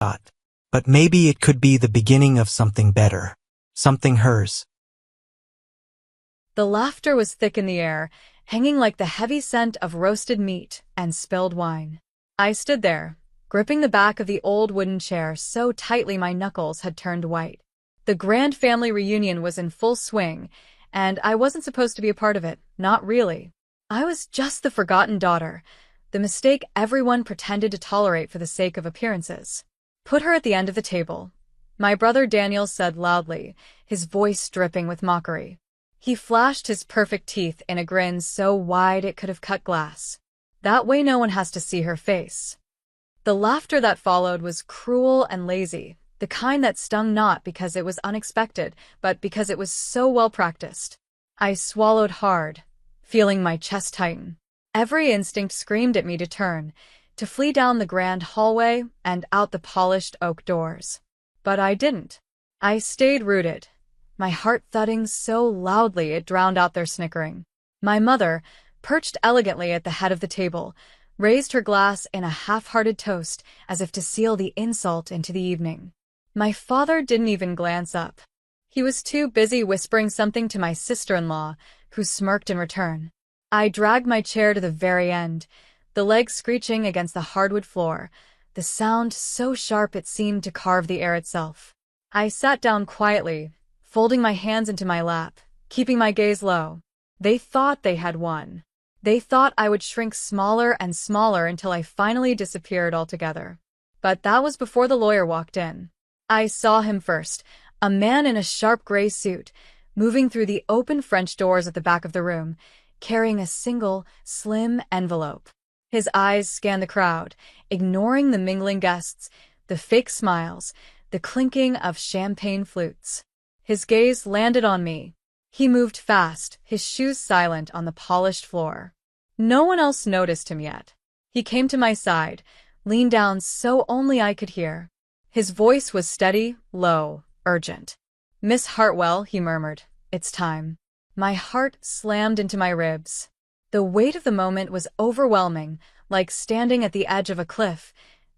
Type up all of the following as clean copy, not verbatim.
thought. But maybe it could be the beginning of something better. Something hers. The laughter was thick in the air, hanging like the heavy scent of roasted meat and spilled wine. I stood there, gripping the back of the old wooden chair so tightly my knuckles had turned white. The grand family reunion was in full swing, and I wasn't supposed to be a part of it, not really. I was just the forgotten daughter, the mistake everyone pretended to tolerate for the sake of appearances. "Put her at the end of the table," my brother Daniel said loudly, his voice dripping with mockery. He flashed his perfect teeth in a grin so wide it could have cut glass. "That way no one has to see her face." The laughter that followed was cruel and lazy, the kind that stung not because it was unexpected, but because it was so well practiced. I swallowed hard, feeling my chest tighten. Every instinct screamed at me to turn, to flee down the grand hallway and out the polished oak doors. But I didn't. I stayed rooted, my heart thudding so loudly it drowned out their snickering. My mother, perched elegantly at the head of the table, raised her glass in a half-hearted toast as if to seal the insult into the evening. My father didn't even glance up. He was too busy whispering something to my sister-in-law, who smirked in return. I dragged my chair to the very end, the legs screeching against the hardwood floor, the sound so sharp it seemed to carve the air itself. I sat down quietly, folding my hands into my lap, keeping my gaze low. They thought they had won. They thought I would shrink smaller and smaller until I finally disappeared altogether. But that was before the lawyer walked in. I saw him first, a man in a sharp gray suit, moving through the open French doors at the back of the room, carrying a single, slim envelope. His eyes scanned the crowd, ignoring the mingling guests, the fake smiles, the clinking of champagne flutes. His gaze landed on me. He moved fast, his shoes silent on the polished floor. No one else noticed him yet. He came to my side, leaned down so only I could hear. His voice was steady, low, urgent. "Miss Hartwell," he murmured, "it's time." My heart slammed into my ribs. The weight of the moment was overwhelming, like standing at the edge of a cliff,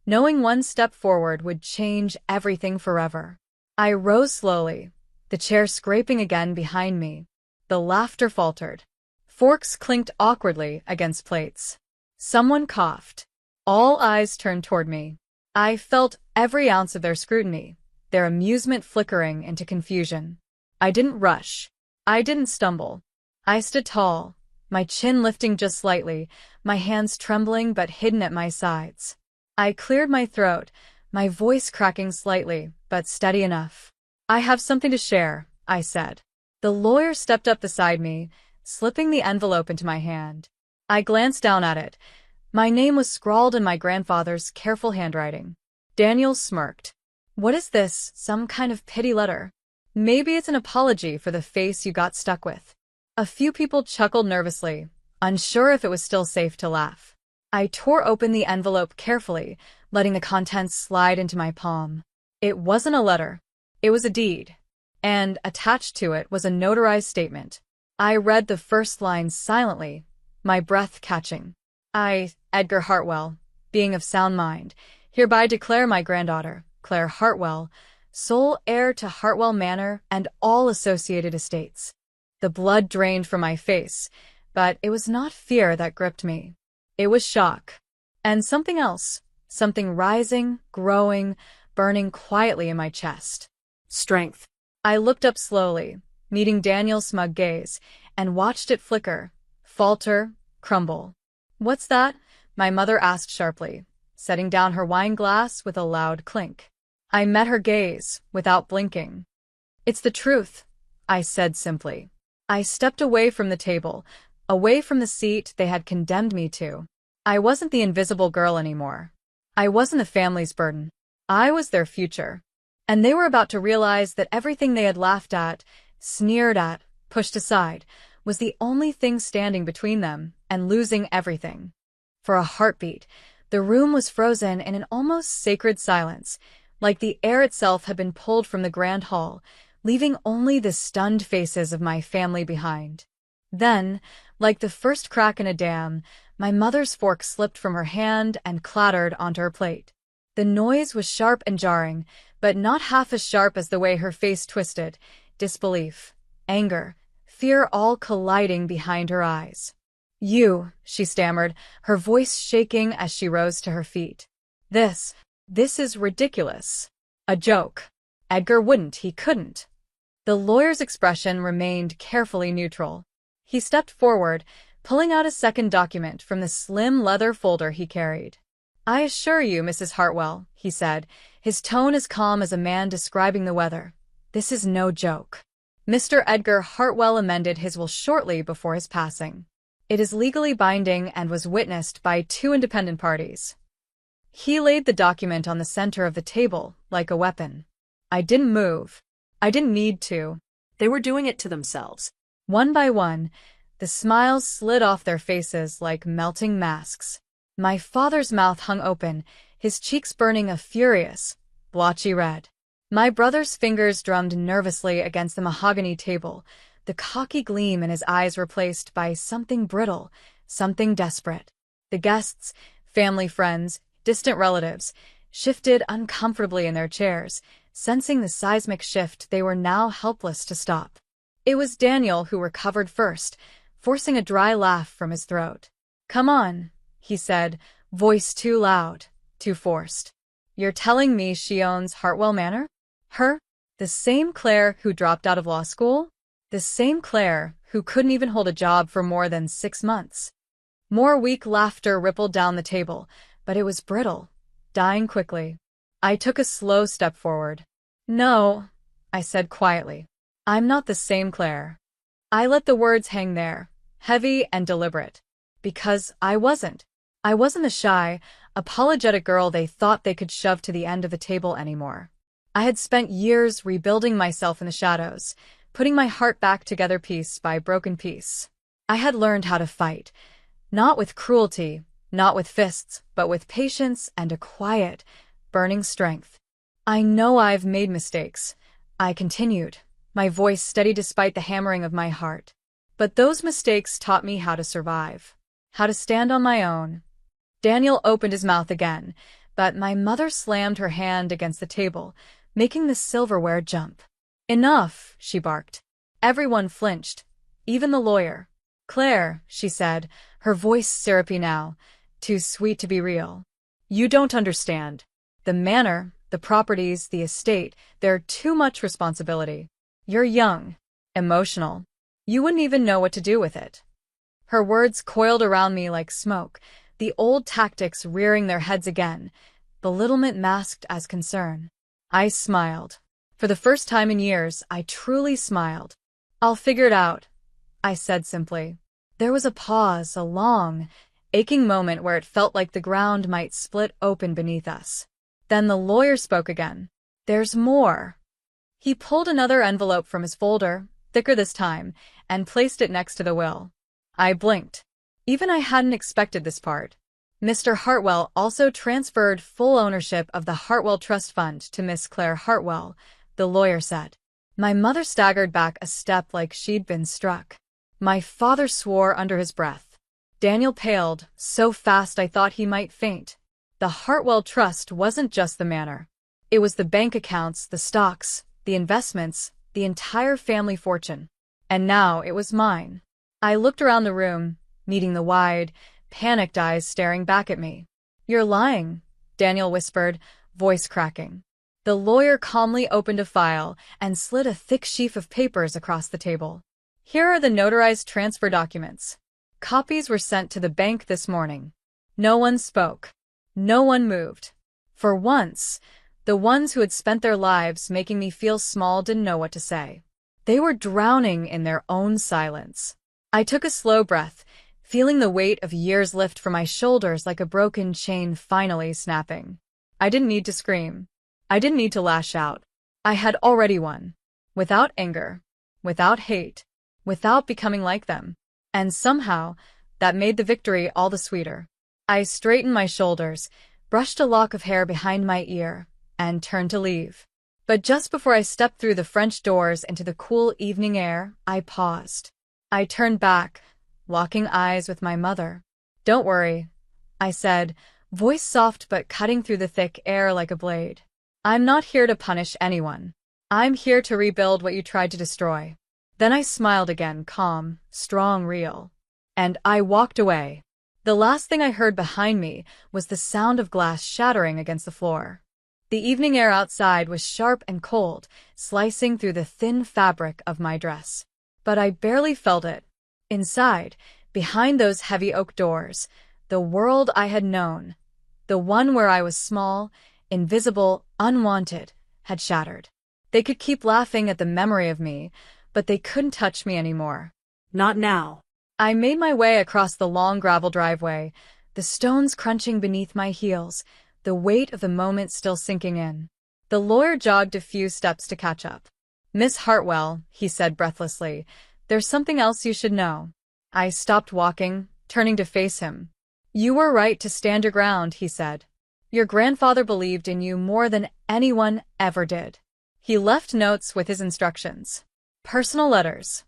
knowing one step forward would change everything forever. I rose slowly, the chair scraping again behind me. The laughter faltered. Forks clinked awkwardly against plates. Someone coughed. All eyes turned toward me. I felt every ounce of their scrutiny, their amusement flickering into confusion. I didn't rush. I didn't stumble. I stood tall, my chin lifting just slightly, my hands trembling but hidden at my sides. I cleared my throat, my voice cracking slightly, but steady enough. "I have something to share," I said. The lawyer stepped up beside me, slipping the envelope into my hand. I glanced down at it. My name was scrawled in my grandfather's careful handwriting. Daniel smirked. "What is this, some kind of pity letter? Maybe it's an apology for the face you got stuck with." A few people chuckled nervously, unsure if it was still safe to laugh. I tore open the envelope carefully, letting the contents slide into my palm. It wasn't a letter. It was a deed. And attached to it was a notarized statement. I read the first lines silently, my breath catching. "I, Edgar Hartwell, being of sound mind, hereby declare my granddaughter, Claire Hartwell, sole heir to Hartwell Manor and all associated estates." The blood drained from my face, but it was not fear that gripped me. It was shock. And something else, something rising, growing, burning quietly in my chest. Strength. I looked up slowly, meeting Daniel's smug gaze, and watched it flicker, falter, crumble. "What's that?" my mother asked sharply, setting down her wine glass with a loud clink. I met her gaze, without blinking. "It's the truth," I said simply. I stepped away from the table, away from the seat they had condemned me to. I wasn't the invisible girl anymore. I wasn't the family's burden. I was their future. And they were about to realize that everything they had laughed at, sneered at, pushed aside, was the only thing standing between them and losing everything. For a heartbeat, the room was frozen in an almost sacred silence, like the air itself had been pulled from the grand hall, leaving only the stunned faces of my family behind. Then, like the first crack in a dam, my mother's fork slipped from her hand and clattered onto her plate. The noise was sharp and jarring, but not half as sharp as the way her face twisted. Disbelief, anger, fear all colliding behind her eyes. "You," she stammered, her voice shaking as she rose to her feet. This is ridiculous. A joke. Edgar wouldn't, he couldn't." The lawyer's expression remained carefully neutral. He stepped forward, pulling out a second document from the slim leather folder he carried. "I assure you, Mrs. Hartwell," he said, his tone as calm as a man describing the weather, "this is no joke. Mr. Edgar Hartwell amended his will shortly before his passing. It is legally binding and was witnessed by 2 independent parties." He laid the document on the center of the table like a weapon. I didn't move. I didn't need to. They were doing it to themselves. One by one, the smiles slid off their faces like melting masks. My father's mouth hung open, his cheeks burning a furious, blotchy red. My brother's fingers drummed nervously against the mahogany table, the cocky gleam in his eyes replaced by something brittle, something desperate. The guests, family friends, distant relatives, shifted uncomfortably in their chairs, sensing the seismic shift they were now helpless to stop. It was Daniel who recovered first, forcing a dry laugh from his throat. "Come on," he said, voice too loud, too forced. "You're telling me she owns Hartwell Manor? Her? The same Claire who dropped out of law school? The same Claire who couldn't even hold a job for more than 6 months?" More weak laughter rippled down the table, but it was brittle, dying quickly. I took a slow step forward. "No," I said quietly. "I'm not the same Claire." I let the words hang there, heavy and deliberate. Because I wasn't. I wasn't the shy, apologetic girl they thought they could shove to the end of the table anymore. I had spent years rebuilding myself in the shadows, putting my heart back together piece by broken piece. I had learned how to fight, not with cruelty, not with fists, but with patience and a quiet, burning strength. "I know I've made mistakes," I continued, my voice steady despite the hammering of my heart. "But those mistakes taught me how to survive, how to stand on my own." Daniel opened his mouth again, but my mother slammed her hand against the table, making the silverware jump. "Enough," she barked. Everyone flinched, even the lawyer. "Claire," she said, her voice syrupy now, too sweet to be real. "You don't understand. The manor, the properties, the estate, they're too much responsibility. You're young, emotional. You wouldn't even know what to do with it." Her words coiled around me like smoke, the old tactics rearing their heads again, belittlement masked as concern. I smiled. For the first time in years, I truly smiled. "I'll figure it out," I said simply. There was a pause, a long, aching moment where it felt like the ground might split open beneath us. Then the lawyer spoke again. "There's more." He pulled another envelope from his folder, thicker this time, and placed it next to the will. I blinked. Even I hadn't expected this part. Mr. Hartwell also transferred full ownership of the Hartwell Trust Fund to Miss Claire Hartwell, the lawyer said. My mother staggered back a step like she'd been struck. My father swore under his breath. Daniel paled, so fast I thought he might faint. The Hartwell Trust wasn't just the manor. It was the bank accounts, the stocks, the investments, the entire family fortune. And now it was mine. I looked around the room, meeting the wide, panicked eyes staring back at me. "You're lying," Daniel whispered, voice cracking. The lawyer calmly opened a file and slid a thick sheaf of papers across the table. "Here are the notarized transfer documents. Copies were sent to the bank this morning." No one spoke. No one moved. For once, the ones who had spent their lives making me feel small didn't know what to say. They were drowning in their own silence. I took a slow breath, feeling the weight of years lift from my shoulders like a broken chain finally snapping. I didn't need to scream. I didn't need to lash out. I had already won. Without anger. Without hate. Without becoming like them. And somehow, that made the victory all the sweeter. I straightened my shoulders, brushed a lock of hair behind my ear, and turned to leave. But just before I stepped through the French doors into the cool evening air, I paused. I turned back, locking eyes with my mother. "Don't worry," I said, voice soft but cutting through the thick air like a blade. "I'm not here to punish anyone. I'm here to rebuild what you tried to destroy." Then I smiled again, calm, strong, real. And I walked away. The last thing I heard behind me was the sound of glass shattering against the floor. The evening air outside was sharp and cold, slicing through the thin fabric of my dress. But I barely felt it. Inside, behind those heavy oak doors, the world I had known, the one where I was small, invisible, unwanted, had shattered. They could keep laughing at the memory of me, but they couldn't touch me anymore. Not now. I made my way across the long gravel driveway, the stones crunching beneath my heels, the weight of the moment still sinking in. The lawyer jogged a few steps to catch up. "Miss Hartwell," he said breathlessly, "there's something else you should know." I stopped walking, turning to face him. "You were right to stand your ground," he said. "Your grandfather believed in you more than anyone ever did." He left notes with his instructions. Personal letters.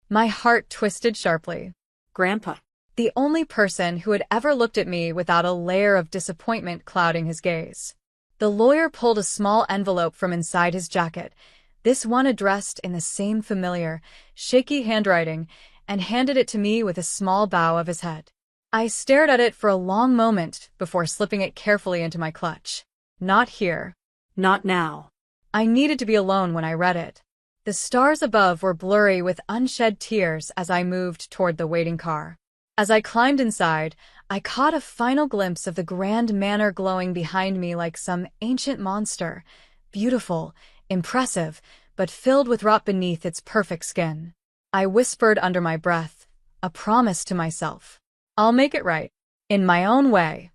My heart twisted sharply. Grandpa. The only person who had ever looked at me without a layer of disappointment clouding his gaze. The lawyer pulled a small envelope from inside his jacket, this one addressed in the same familiar, shaky handwriting, and handed it to me with a small bow of his head. I stared at it for a long moment before slipping it carefully into my clutch. Not here. Not now. I needed to be alone when I read it. The stars above were blurry with unshed tears as I moved toward the waiting car. As I climbed inside, I caught a final glimpse of the grand manor glowing behind me like some ancient monster, beautiful, impressive, but filled with rot beneath its perfect skin. I whispered under my breath, a promise to myself. "I'll make it right. In my own way."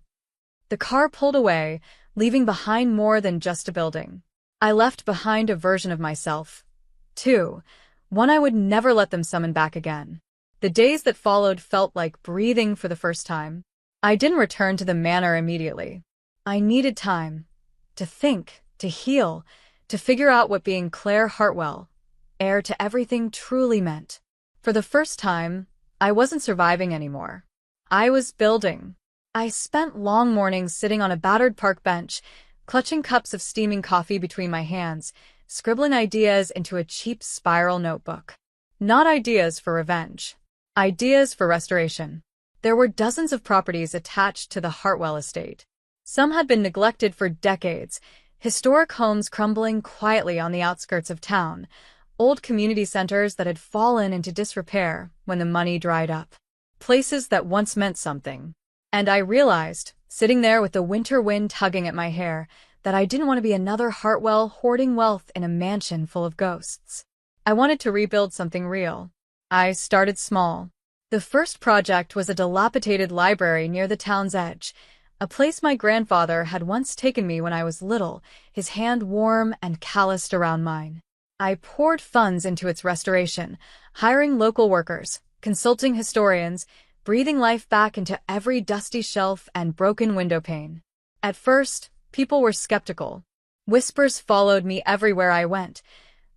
The car pulled away, leaving behind more than just a building. I left behind a version of myself, too, one I would never let them summon back again. The days that followed felt like breathing for the first time. I didn't return to the manor immediately. I needed time. To think, to heal, to figure out what being Claire Hartwell, heir to everything, truly meant. For the first time, I wasn't surviving anymore. I was building. I spent long mornings sitting on a battered park bench, clutching cups of steaming coffee between my hands, scribbling ideas into a cheap spiral notebook. Not ideas for revenge. Ideas for restoration. There were dozens of properties attached to the Hartwell estate. Some had been neglected for decades, historic homes crumbling quietly on the outskirts of town, old community centers that had fallen into disrepair when the money dried up. Places that once meant something. And I realized, sitting there with the winter wind tugging at my hair, that I didn't want to be another Hartwell hoarding wealth in a mansion full of ghosts. I wanted to rebuild something real. I started small. The first project was a dilapidated library near the town's edge, a place my grandfather had once taken me when I was little, his hand warm and calloused around mine. I poured funds into its restoration, hiring local workers, consulting historians, breathing life back into every dusty shelf and broken window pane. At first, people were skeptical. Whispers followed me everywhere I went.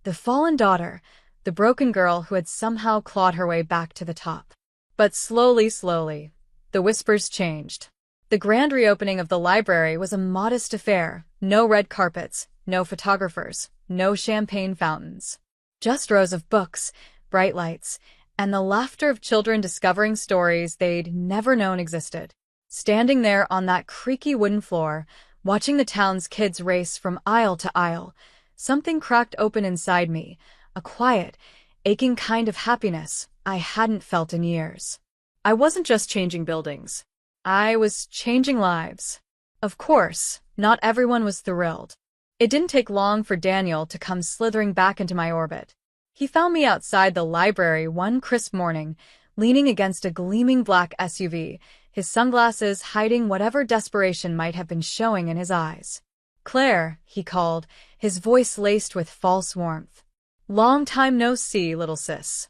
The fallen daughter, the broken girl who had somehow clawed her way back to the top. But slowly, the whispers changed. The grand reopening of the library was a modest affair. No red carpets, no photographers, no champagne fountains. Just rows of books, bright lights, and the laughter of children discovering stories they'd never known existed. Standing there on that creaky wooden floor, watching the town's kids race from aisle to aisle, something cracked open inside me, a quiet, aching kind of happiness I hadn't felt in years. I wasn't just changing buildings. I was changing lives. Of course, not everyone was thrilled. It didn't take long for Daniel to come slithering back into my orbit. He found me outside the library one crisp morning, leaning against a gleaming black SUV, his sunglasses hiding whatever desperation might have been showing in his eyes. "Claire," he called, his voice laced with false warmth. "Long time no see, little sis."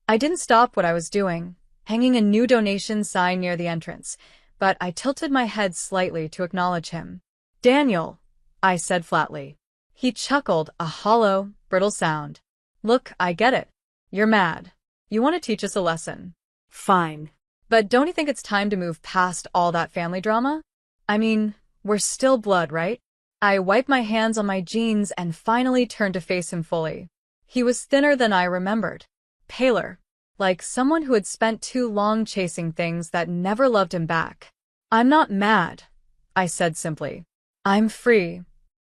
I didn't stop what I was doing, hanging a new donation sign near the entrance, but I tilted my head slightly to acknowledge him. "Daniel," I said flatly. He chuckled, a hollow, brittle sound. "Look, I get it. You're mad. You want to teach us a lesson. Fine. But don't you think it's time to move past all that family drama?" I mean, we're still blood, right? I wiped my hands on my jeans and finally turned to face him fully. He was thinner than I remembered. Paler. Like someone who had spent too long chasing things that never loved him back. I'm not mad, I said simply. I'm free.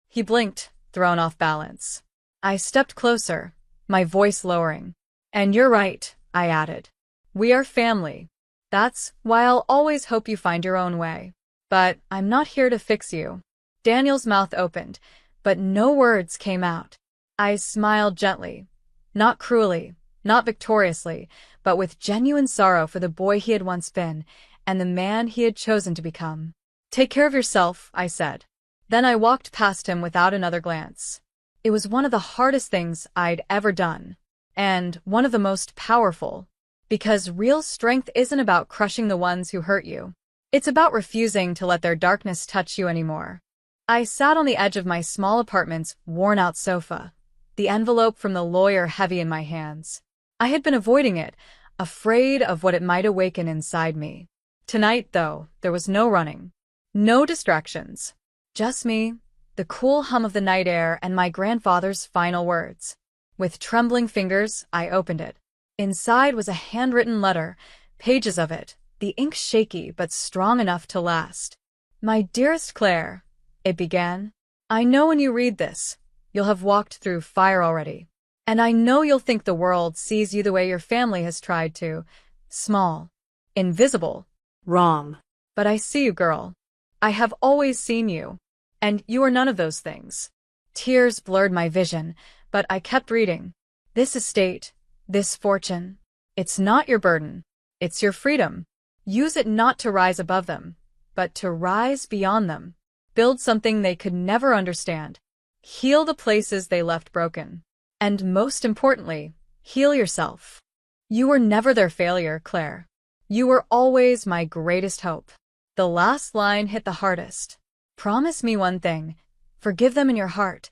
He blinked, thrown off balance. I stepped closer, my voice lowering. And you're right, I added. We are family. That's why I'll always hope you find your own way. But I'm not here to fix you. Daniel's mouth opened, but no words came out. I smiled gently. Not cruelly, not victoriously, but with genuine sorrow for the boy he had once been, and the man he had chosen to become. Take care of yourself, I said. Then I walked past him without another glance. It was one of the hardest things I'd ever done. And one of the most powerful. Because real strength isn't about crushing the ones who hurt you. It's about refusing to let their darkness touch you anymore. I sat on the edge of my small apartment's worn-out sofa, the envelope from the lawyer heavy in my hands. I had been avoiding it, afraid of what it might awaken inside me. Tonight, though, there was no running. No distractions. Just me, the cool hum of the night air, and my grandfather's final words. With trembling fingers, I opened it. Inside was a handwritten letter, pages of it, the ink shaky but strong enough to last. My dearest Claire, it began. I know when you read this, you'll have walked through fire already. And I know you'll think the world sees you the way your family has tried to. Small. Invisible. Wrong. But I see you, girl. I have always seen you. And you are none of those things. Tears blurred my vision, but I kept reading. This estate, this fortune, it's not your burden. It's your freedom. Use it not to rise above them, but to rise beyond them. Build something they could never understand. Heal the places they left broken. And most importantly, heal yourself. You were never their failure, Claire. You were always my greatest hope. The last line hit the hardest. Promise me one thing. Forgive them in your heart,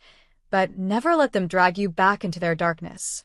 but never let them drag you back into their darkness.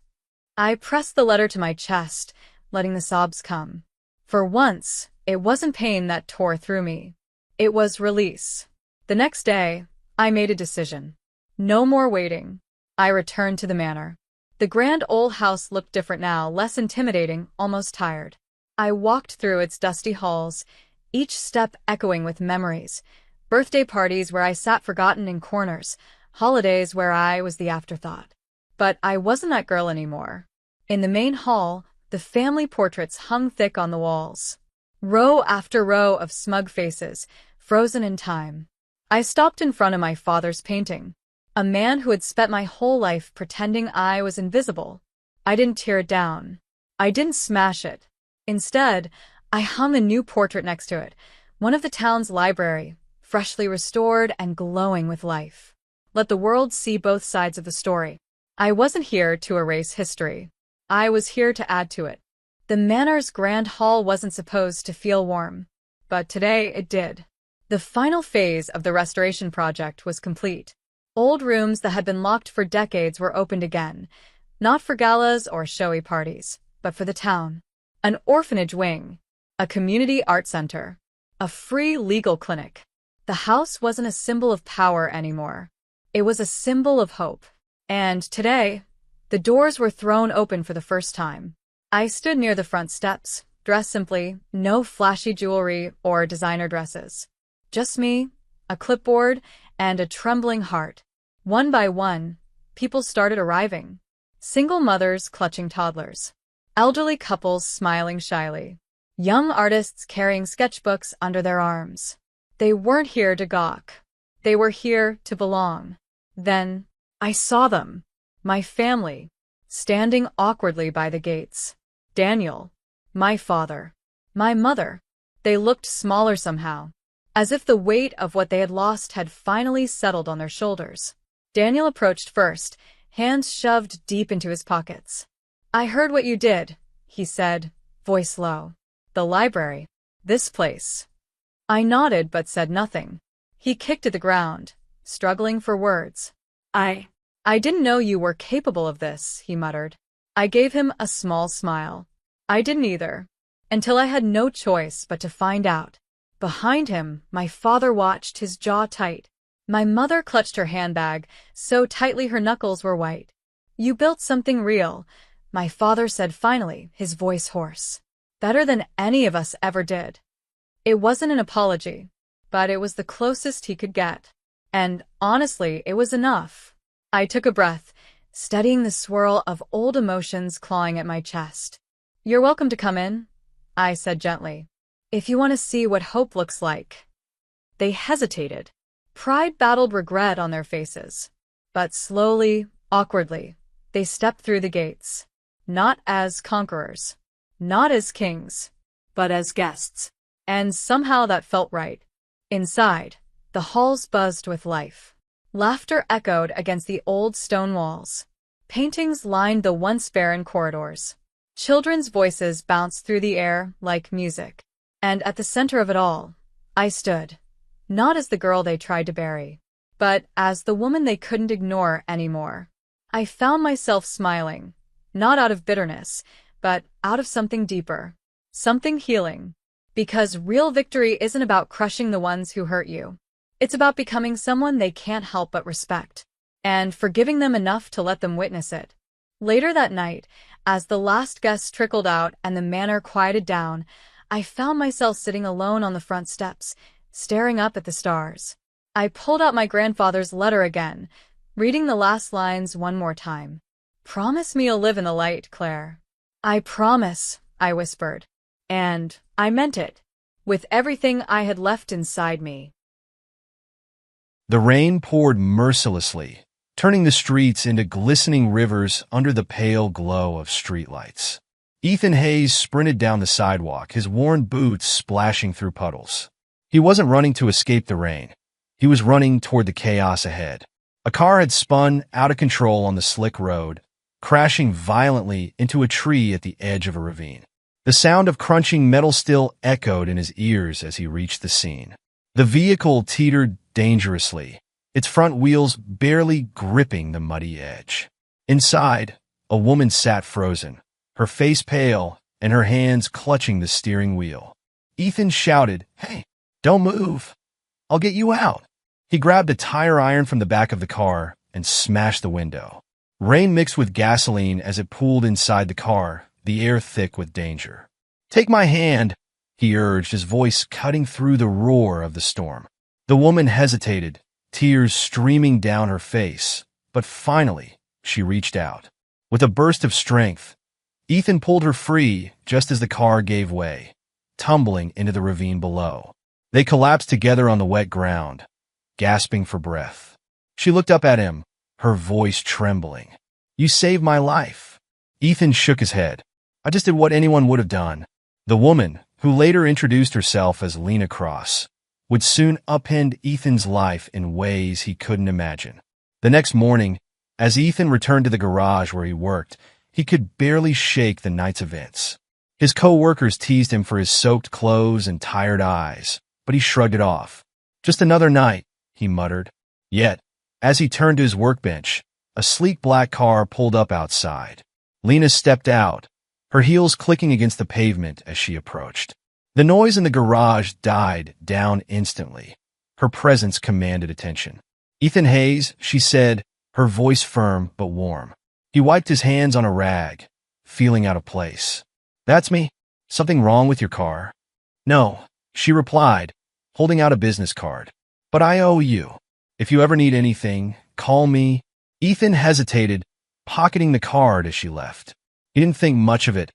I pressed the letter to my chest, letting the sobs come. For once, it wasn't pain that tore through me. It was release. The next day, I made a decision. No more waiting. I returned to the manor. The grand old house looked different now, less intimidating, almost tired. I walked through its dusty halls, each step echoing with memories. Birthday parties where I sat forgotten in corners, holidays where I was the afterthought. But I wasn't that girl anymore. In the main hall, the family portraits hung thick on the walls. Row after row of smug faces, frozen in time. I stopped in front of my father's painting. A man who had spent my whole life pretending I was invisible. I didn't tear it down. I didn't smash it. Instead, I hung a new portrait next to it, one of the town's library, freshly restored and glowing with life. Let the world see both sides of the story. I wasn't here to erase history. I was here to add to it. The manor's grand hall wasn't supposed to feel warm, but today it did. The final phase of the restoration project was complete. Old rooms that had been locked for decades were opened again, not for galas or showy parties, but for the town. An orphanage wing, a community art center, a free legal clinic. The house wasn't a symbol of power anymore. It was a symbol of hope. And today, the doors were thrown open for the first time. I stood near the front steps, dressed simply, no flashy jewelry or designer dresses. Just me, a clipboard, and a trembling heart. One by one, people started arriving. Single mothers clutching toddlers. Elderly couples smiling shyly. Young artists carrying sketchbooks under their arms. They weren't here to gawk. They were here to belong. Then, I saw them. My family. Standing awkwardly by the gates. Daniel. My father. My mother. They looked smaller somehow. As if the weight of what they had lost had finally settled on their shoulders. Daniel approached first, hands shoved deep into his pockets. I heard what you did, he said, voice low. The library. This place. I nodded but said nothing. He kicked at the ground, struggling for words. I didn't know you were capable of this, he muttered. I gave him a small smile. I didn't either. Until I had no choice but to find out. Behind him, my father watched, his jaw tight. My mother clutched her handbag, so tightly her knuckles were white. "You built something real," my father said finally, his voice hoarse. "Better than any of us ever did." It wasn't an apology, but it was the closest he could get. And honestly, it was enough. I took a breath, studying the swirl of old emotions clawing at my chest. "You're welcome to come in," I said gently, "if you want to see what hope looks like." They hesitated. Pride battled regret on their faces. But slowly, awkwardly, they stepped through the gates. Not as conquerors. Not as kings. But as guests. And somehow that felt right. Inside, the halls buzzed with life. Laughter echoed against the old stone walls. Paintings lined the once barren corridors. Children's voices bounced through the air like music. And at the center of it all, I stood. Not as the girl they tried to bury, but as the woman they couldn't ignore anymore. I found myself smiling, not out of bitterness, but out of something deeper. Something healing. Because real victory isn't about crushing the ones who hurt you. It's about becoming someone they can't help but respect, and forgiving them enough to let them witness it. Later that night, as the last guests trickled out and the manor quieted down, I found myself sitting alone on the front steps, staring up at the stars. I pulled out my grandfather's letter again, reading the last lines one more time. "Promise me you'll live in the light, Claire." "I promise," I whispered. And I meant it, with everything I had left inside me. The rain poured mercilessly, turning the streets into glistening rivers under the pale glow of streetlights. Ethan Hayes sprinted down the sidewalk, his worn boots splashing through puddles. He wasn't running to escape the rain. He was running toward the chaos ahead. A car had spun out of control on the slick road, crashing violently into a tree at the edge of a ravine. The sound of crunching metal still echoed in his ears as he reached the scene. The vehicle teetered dangerously, its front wheels barely gripping the muddy edge. Inside, a woman sat frozen, her face pale and her hands clutching the steering wheel. Ethan shouted, "Hey, don't move. I'll get you out." He grabbed a tire iron from the back of the car and smashed the window. Rain mixed with gasoline as it pooled inside the car, the air thick with danger. "Take my hand," he urged, his voice cutting through the roar of the storm. The woman hesitated, tears streaming down her face, but finally she reached out. With a burst of strength, Ethan pulled her free just as the car gave way, tumbling into the ravine below. They collapsed together on the wet ground, gasping for breath. She looked up at him, her voice trembling. "You saved my life." Ethan shook his head. "I just did what anyone would have done." The woman, who later introduced herself as Lena Cross, would soon upend Ethan's life in ways he couldn't imagine. The next morning, as Ethan returned to the garage where he worked, he could barely shake the night's events. His co-workers teased him for his soaked clothes and tired eyes, but he shrugged it off. "Just another night," he muttered. Yet, as he turned to his workbench, a sleek black car pulled up outside. Lena stepped out, her heels clicking against the pavement as she approached. The noise in the garage died down instantly. Her presence commanded attention. "Ethan Hayes," she said, her voice firm but warm. He wiped his hands on a rag, feeling out of place. "That's me. Something wrong with your car?" "No," she replied, holding out a business card. "But I owe you. If you ever need anything, call me." Ethan hesitated, pocketing the card as she left. He didn't think much of it.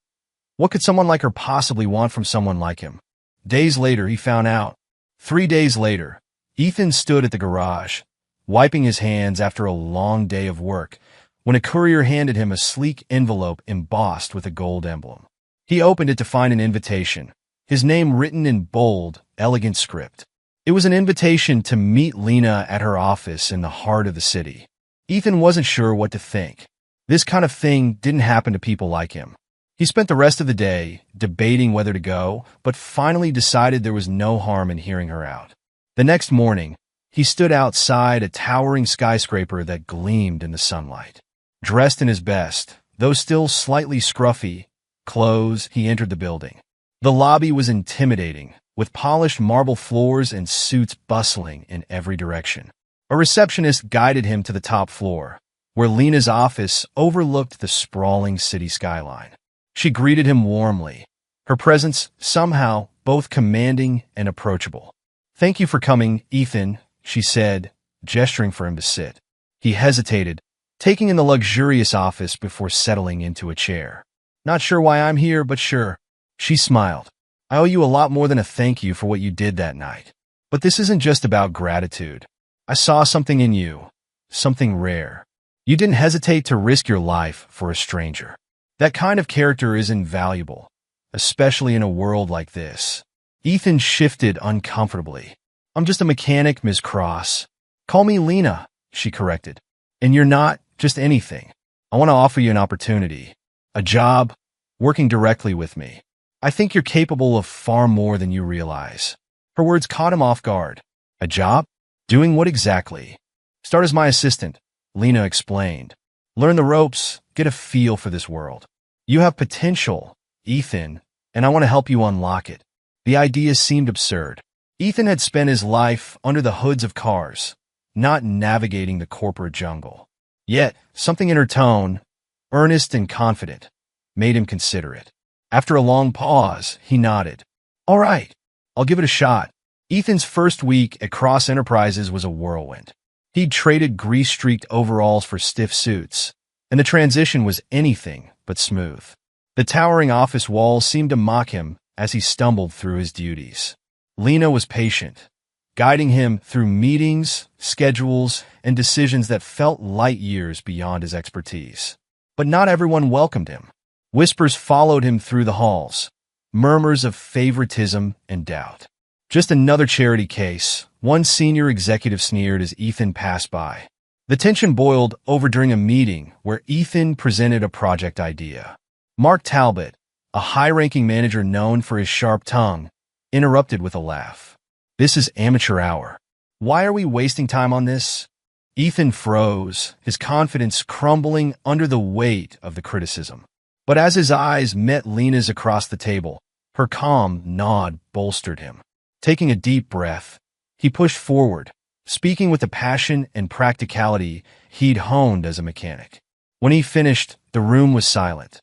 What could someone like her possibly want from someone like him? Days later, he found out. 3 days later, Ethan stood at the garage, wiping his hands after a long day of work, when a courier handed him a sleek envelope embossed with a gold emblem. He opened it to find an invitation, his name written in bold, elegant script. It was an invitation to meet Lena at her office in the heart of the city. Ethan wasn't sure what to think. This kind of thing didn't happen to people like him. He spent the rest of the day debating whether to go, but finally decided there was no harm in hearing her out. The next morning, he stood outside a towering skyscraper that gleamed in the sunlight. Dressed in his best, though still slightly scruffy, clothes, he entered the building. The lobby was intimidating, with polished marble floors and suits bustling in every direction. A receptionist guided him to the top floor, where Lena's office overlooked the sprawling city skyline. She greeted him warmly, her presence somehow both commanding and approachable. "Thank you for coming, Ethan," she said, gesturing for him to sit. He hesitated, taking in the luxurious office before settling into a chair. "Not sure why I'm here, but sure." She smiled. "I owe you a lot more than a thank you for what you did that night. But this isn't just about gratitude. I saw something in you, something rare. You didn't hesitate to risk your life for a stranger. That kind of character is invaluable, especially in a world like this." Ethan shifted uncomfortably. "I'm just a mechanic, Ms. Cross." "Call me Lena," she corrected. "And you're not just anything. I want to offer you an opportunity, a job, working directly with me. I think you're capable of far more than you realize." Her words caught him off guard. "A job? Doing what exactly?" "Start as my assistant," Lena explained. "Learn the ropes, get a feel for this world. You have potential, Ethan, and I want to help you unlock it." The idea seemed absurd. Ethan had spent his life under the hoods of cars, not navigating the corporate jungle. Yet, something in her tone, earnest and confident, made him consider it. After a long pause, he nodded. "All right, I'll give it a shot." Ethan's first week at Cross Enterprises was a whirlwind. He'd traded grease-streaked overalls for stiff suits, and the transition was anything but smooth. The towering office walls seemed to mock him as he stumbled through his duties. Lena was patient, guiding him through meetings, schedules, and decisions that felt light years beyond his expertise. But not everyone welcomed him. Whispers followed him through the halls, murmurs of favoritism and doubt. "Just another charity case," one senior executive sneered as Ethan passed by. The tension boiled over during a meeting where Ethan presented a project idea. Mark Talbot, a high-ranking manager known for his sharp tongue, interrupted with a laugh. "This is amateur hour. Why are we wasting time on this?" Ethan froze, his confidence crumbling under the weight of the criticism. But as his eyes met Lena's across the table, her calm nod bolstered him. Taking a deep breath, he pushed forward, speaking with the passion and practicality he'd honed as a mechanic. When he finished, the room was silent.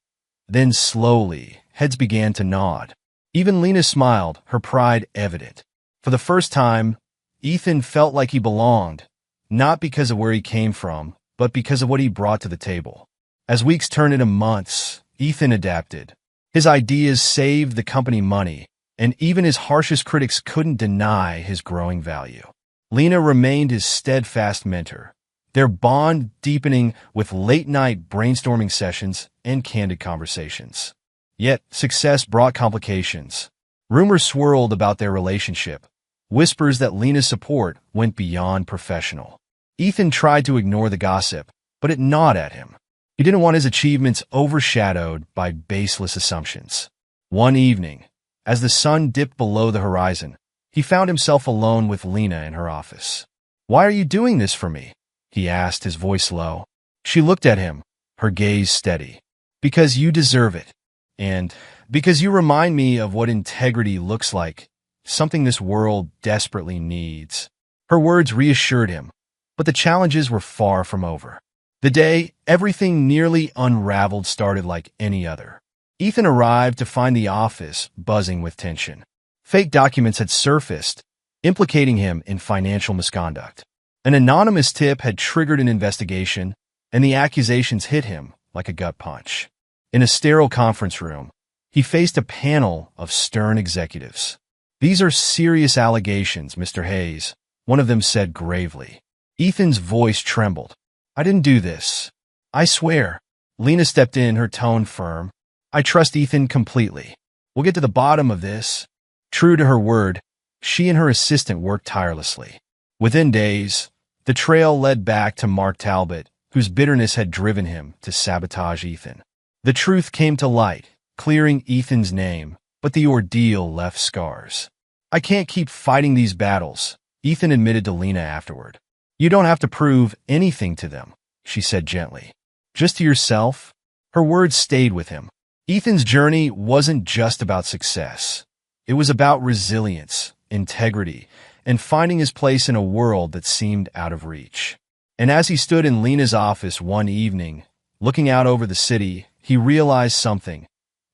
Then slowly, heads began to nod. Even Lena smiled, her pride evident. For the first time, Ethan felt like he belonged, not because of where he came from, but because of what he brought to the table. As weeks turned into months, Ethan adapted. His ideas saved the company money, and even his harshest critics couldn't deny his growing value. Lena remained his steadfast mentor, their bond deepening with late-night brainstorming sessions and candid conversations. Yet, success brought complications. Rumors swirled about their relationship, whispers that Lena's support went beyond professional. Ethan tried to ignore the gossip, but it gnawed at him. He didn't want his achievements overshadowed by baseless assumptions. One evening, as the sun dipped below the horizon, he found himself alone with Lena in her office. "Why are you doing this for me?" he asked, his voice low. She looked at him, her gaze steady. "Because you deserve it. And because you remind me of what integrity looks like, something this world desperately needs." Her words reassured him, but the challenges were far from over. The day everything nearly unraveled started like any other. Ethan arrived to find the office buzzing with tension. Fake documents had surfaced, implicating him in financial misconduct. An anonymous tip had triggered an investigation, and the accusations hit him like a gut punch. In a sterile conference room, he faced a panel of stern executives. "These are serious allegations, Mr. Hayes," one of them said gravely. Ethan's voice trembled. "I didn't do this. I swear." Lena stepped in, her tone firm. "I trust Ethan completely. We'll get to the bottom of this." True to her word, she and her assistant worked tirelessly. Within days, the trail led back to Mark Talbot, whose bitterness had driven him to sabotage Ethan. The truth came to light, clearing Ethan's name, but the ordeal left scars. "I can't keep fighting these battles," Ethan admitted to Lena afterward. "You don't have to prove anything to them," she said gently. "Just to yourself." Her words stayed with him. Ethan's journey wasn't just about success. It was about resilience, integrity, and finding his place in a world that seemed out of reach. And as he stood in Lena's office one evening, looking out over the city, he realized something.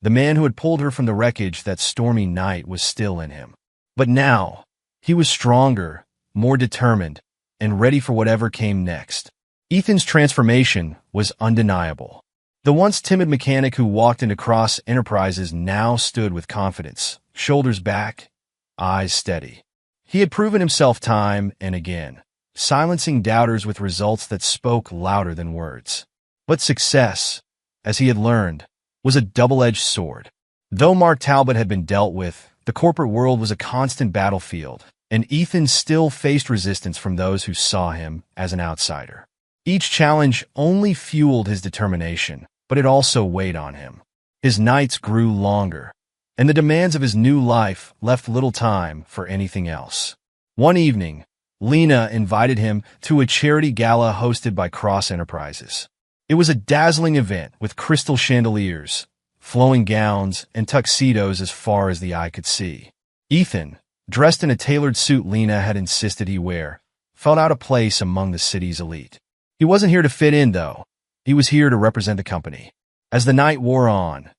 The man who had pulled her from the wreckage that stormy night was still in him. But now, he was stronger, more determined, and ready for whatever came next. Ethan's transformation was undeniable. The once timid mechanic who walked into Cross Enterprises now stood with confidence, shoulders back, eyes steady. He had proven himself time and again, silencing doubters with results that spoke louder than words. But success, as he had learned, was a double-edged sword. Though Mark Talbot had been dealt with, the corporate world was a constant battlefield, and Ethan still faced resistance from those who saw him as an outsider. Each challenge only fueled his determination, but it also weighed on him. His nights grew longer, and the demands of his new life left little time for anything else. One evening, Lena invited him to a charity gala hosted by Cross Enterprises. It was a dazzling event with crystal chandeliers, flowing gowns, and tuxedos as far as the eye could see. Ethan, dressed in a tailored suit Lena had insisted he wear, felt out of place among the city's elite. He wasn't here to fit in, though. He was here to represent the company. As the night wore on,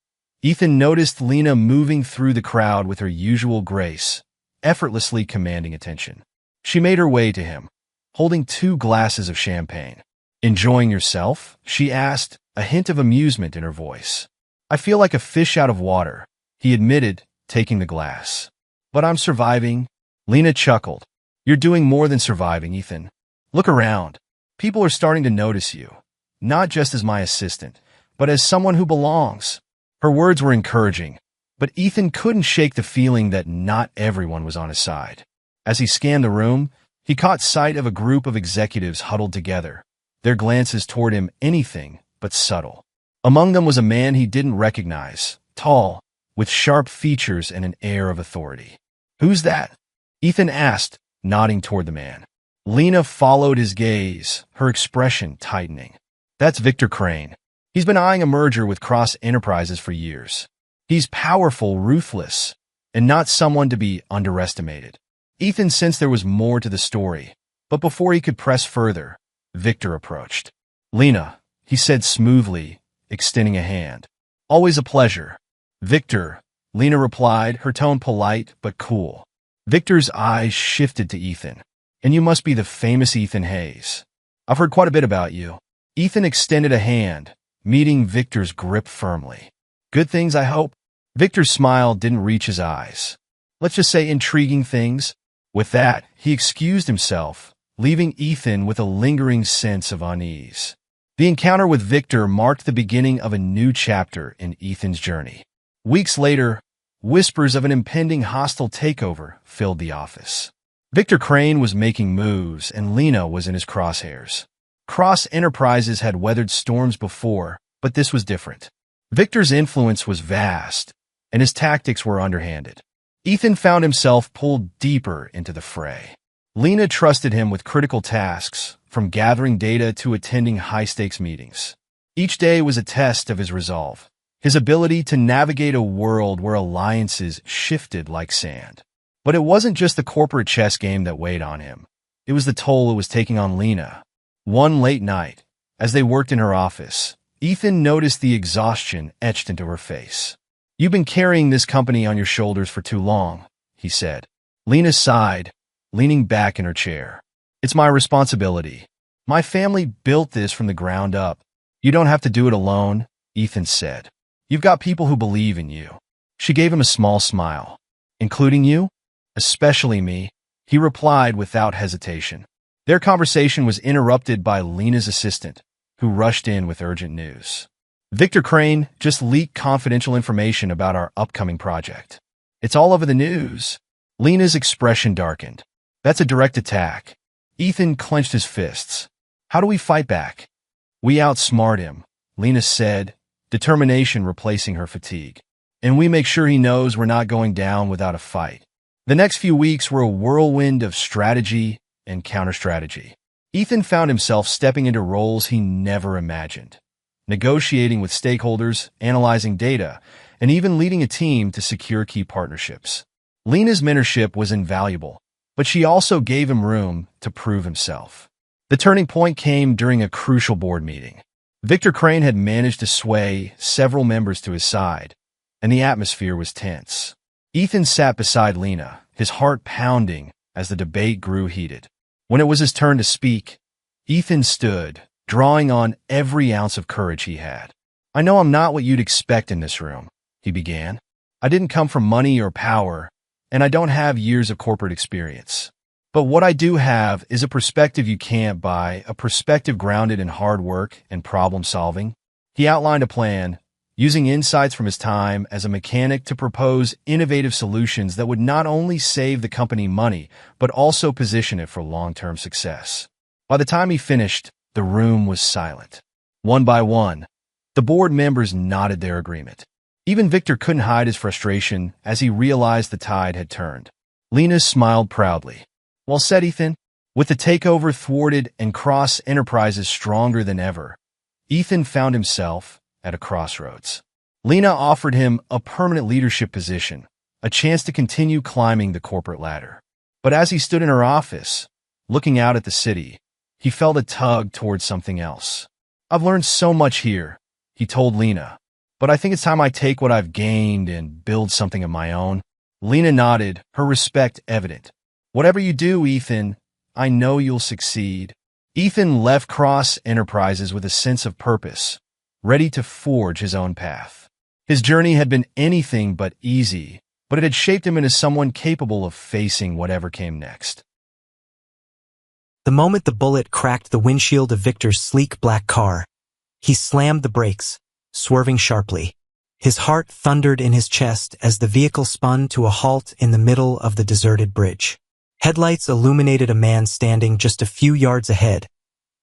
Ethan noticed Lena moving through the crowd with her usual grace, effortlessly commanding attention. She made her way to him, holding 2 glasses of champagne. "Enjoying yourself?" she asked, a hint of amusement in her voice. "I feel like a fish out of water," he admitted, taking the glass. "But I'm surviving." Lena chuckled. "You're doing more than surviving, Ethan. Look around. People are starting to notice you, not just as my assistant, but as someone who belongs." Her words were encouraging, but Ethan couldn't shake the feeling that not everyone was on his side. As he scanned the room, he caught sight of a group of executives huddled together, their glances toward him anything but subtle. Among them was a man he didn't recognize, tall, with sharp features and an air of authority. "Who's that?" Ethan asked, nodding toward the man. Lena followed his gaze, her expression tightening. "That's Victor Crane. He's been eyeing a merger with Cross Enterprises for years. He's powerful, ruthless, and not someone to be underestimated." Ethan sensed there was more to the story, but before he could press further, Victor approached. "Lena," he said smoothly, extending a hand. "Always a pleasure." "Victor," Lena replied, her tone polite but cool. Victor's eyes shifted to Ethan. "And you must be the famous Ethan Hayes. I've heard quite a bit about you." Ethan extended a hand, meeting Victor's grip firmly. "Good things, I hope?" Victor's smile didn't reach his eyes. "Let's just say intriguing things." With that, he excused himself, leaving Ethan with a lingering sense of unease. The encounter with Victor marked the beginning of a new chapter in Ethan's journey. Weeks later, whispers of an impending hostile takeover filled the office. Victor Crane was making moves, and Lena was in his crosshairs. Cross Enterprises had weathered storms before, but this was different. Victor's influence was vast, and his tactics were underhanded. Ethan found himself pulled deeper into the fray. Lena trusted him with critical tasks, from gathering data to attending high-stakes meetings. Each day was a test of his resolve, his ability to navigate a world where alliances shifted like sand. But it wasn't just the corporate chess game that weighed on him. It was the toll it was taking on Lena. One late night, as they worked in her office, Ethan noticed the exhaustion etched into her face. "You've been carrying this company on your shoulders for too long," he said. Lena sighed, leaning back in her chair. "It's my responsibility. My family built this from the ground up." "You don't have to do it alone," Ethan said. "You've got people who believe in you." She gave him a small smile. "Including you?" "Especially me," he replied without hesitation. Their conversation was interrupted by Lena's assistant, who rushed in with urgent news. "Victor Crane just leaked confidential information about our upcoming project. It's all over the news." Lena's expression darkened. "That's a direct attack." Ethan clenched his fists. "How do we fight back?" "We outsmart him," Lena said, determination replacing her fatigue. "And we make sure he knows we're not going down without a fight." The next few weeks were a whirlwind of strategy and counter-strategy. Ethan found himself stepping into roles he never imagined, negotiating with stakeholders, analyzing data, and even leading a team to secure key partnerships. Lena's mentorship was invaluable, but she also gave him room to prove himself. The turning point came during a crucial board meeting. Victor Crane had managed to sway several members to his side, and the atmosphere was tense. Ethan sat beside Lena, his heart pounding as the debate grew heated. When it was his turn to speak, Ethan stood, drawing on every ounce of courage he had. "I know I'm not what you'd expect in this room," he began. "I didn't come from money or power, and I don't have years of corporate experience. But what I do have is a perspective you can't buy, a perspective grounded in hard work and problem solving." He outlined a plan, using insights from his time as a mechanic to propose innovative solutions that would not only save the company money, but also position it for long-term success. By the time he finished, the room was silent. One by one, the board members nodded their agreement. Even Victor couldn't hide his frustration as he realized the tide had turned. Lena smiled proudly. "Well said, Ethan." With the takeover thwarted and Cross Enterprises stronger than ever, Ethan found himself at a crossroads. Lena offered him a permanent leadership position, a chance to continue climbing the corporate ladder. But as he stood in her office, looking out at the city, he felt a tug towards something else. "I've learned so much here," he told Lena, "but I think it's time I take what I've gained and build something of my own." Lena nodded, her respect evident. "Whatever you do, Ethan, I know you'll succeed." Ethan left Cross Enterprises with a sense of purpose, ready to forge his own path. His journey had been anything but easy, but it had shaped him into someone capable of facing whatever came next. The moment the bullet cracked the windshield of Victor's sleek black car, he slammed the brakes, swerving sharply. His heart thundered in his chest as the vehicle spun to a halt in the middle of the deserted bridge. Headlights illuminated a man standing just a few yards ahead,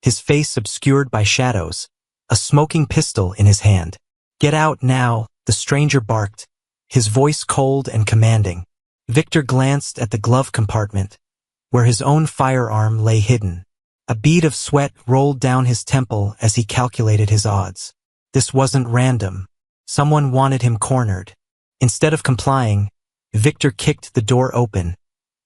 his face obscured by shadows, a smoking pistol in his hand. "Get out now," the stranger barked, his voice cold and commanding. Victor glanced at the glove compartment, where his own firearm lay hidden. A bead of sweat rolled down his temple as he calculated his odds. This wasn't random. Someone wanted him cornered. Instead of complying, Victor kicked the door open,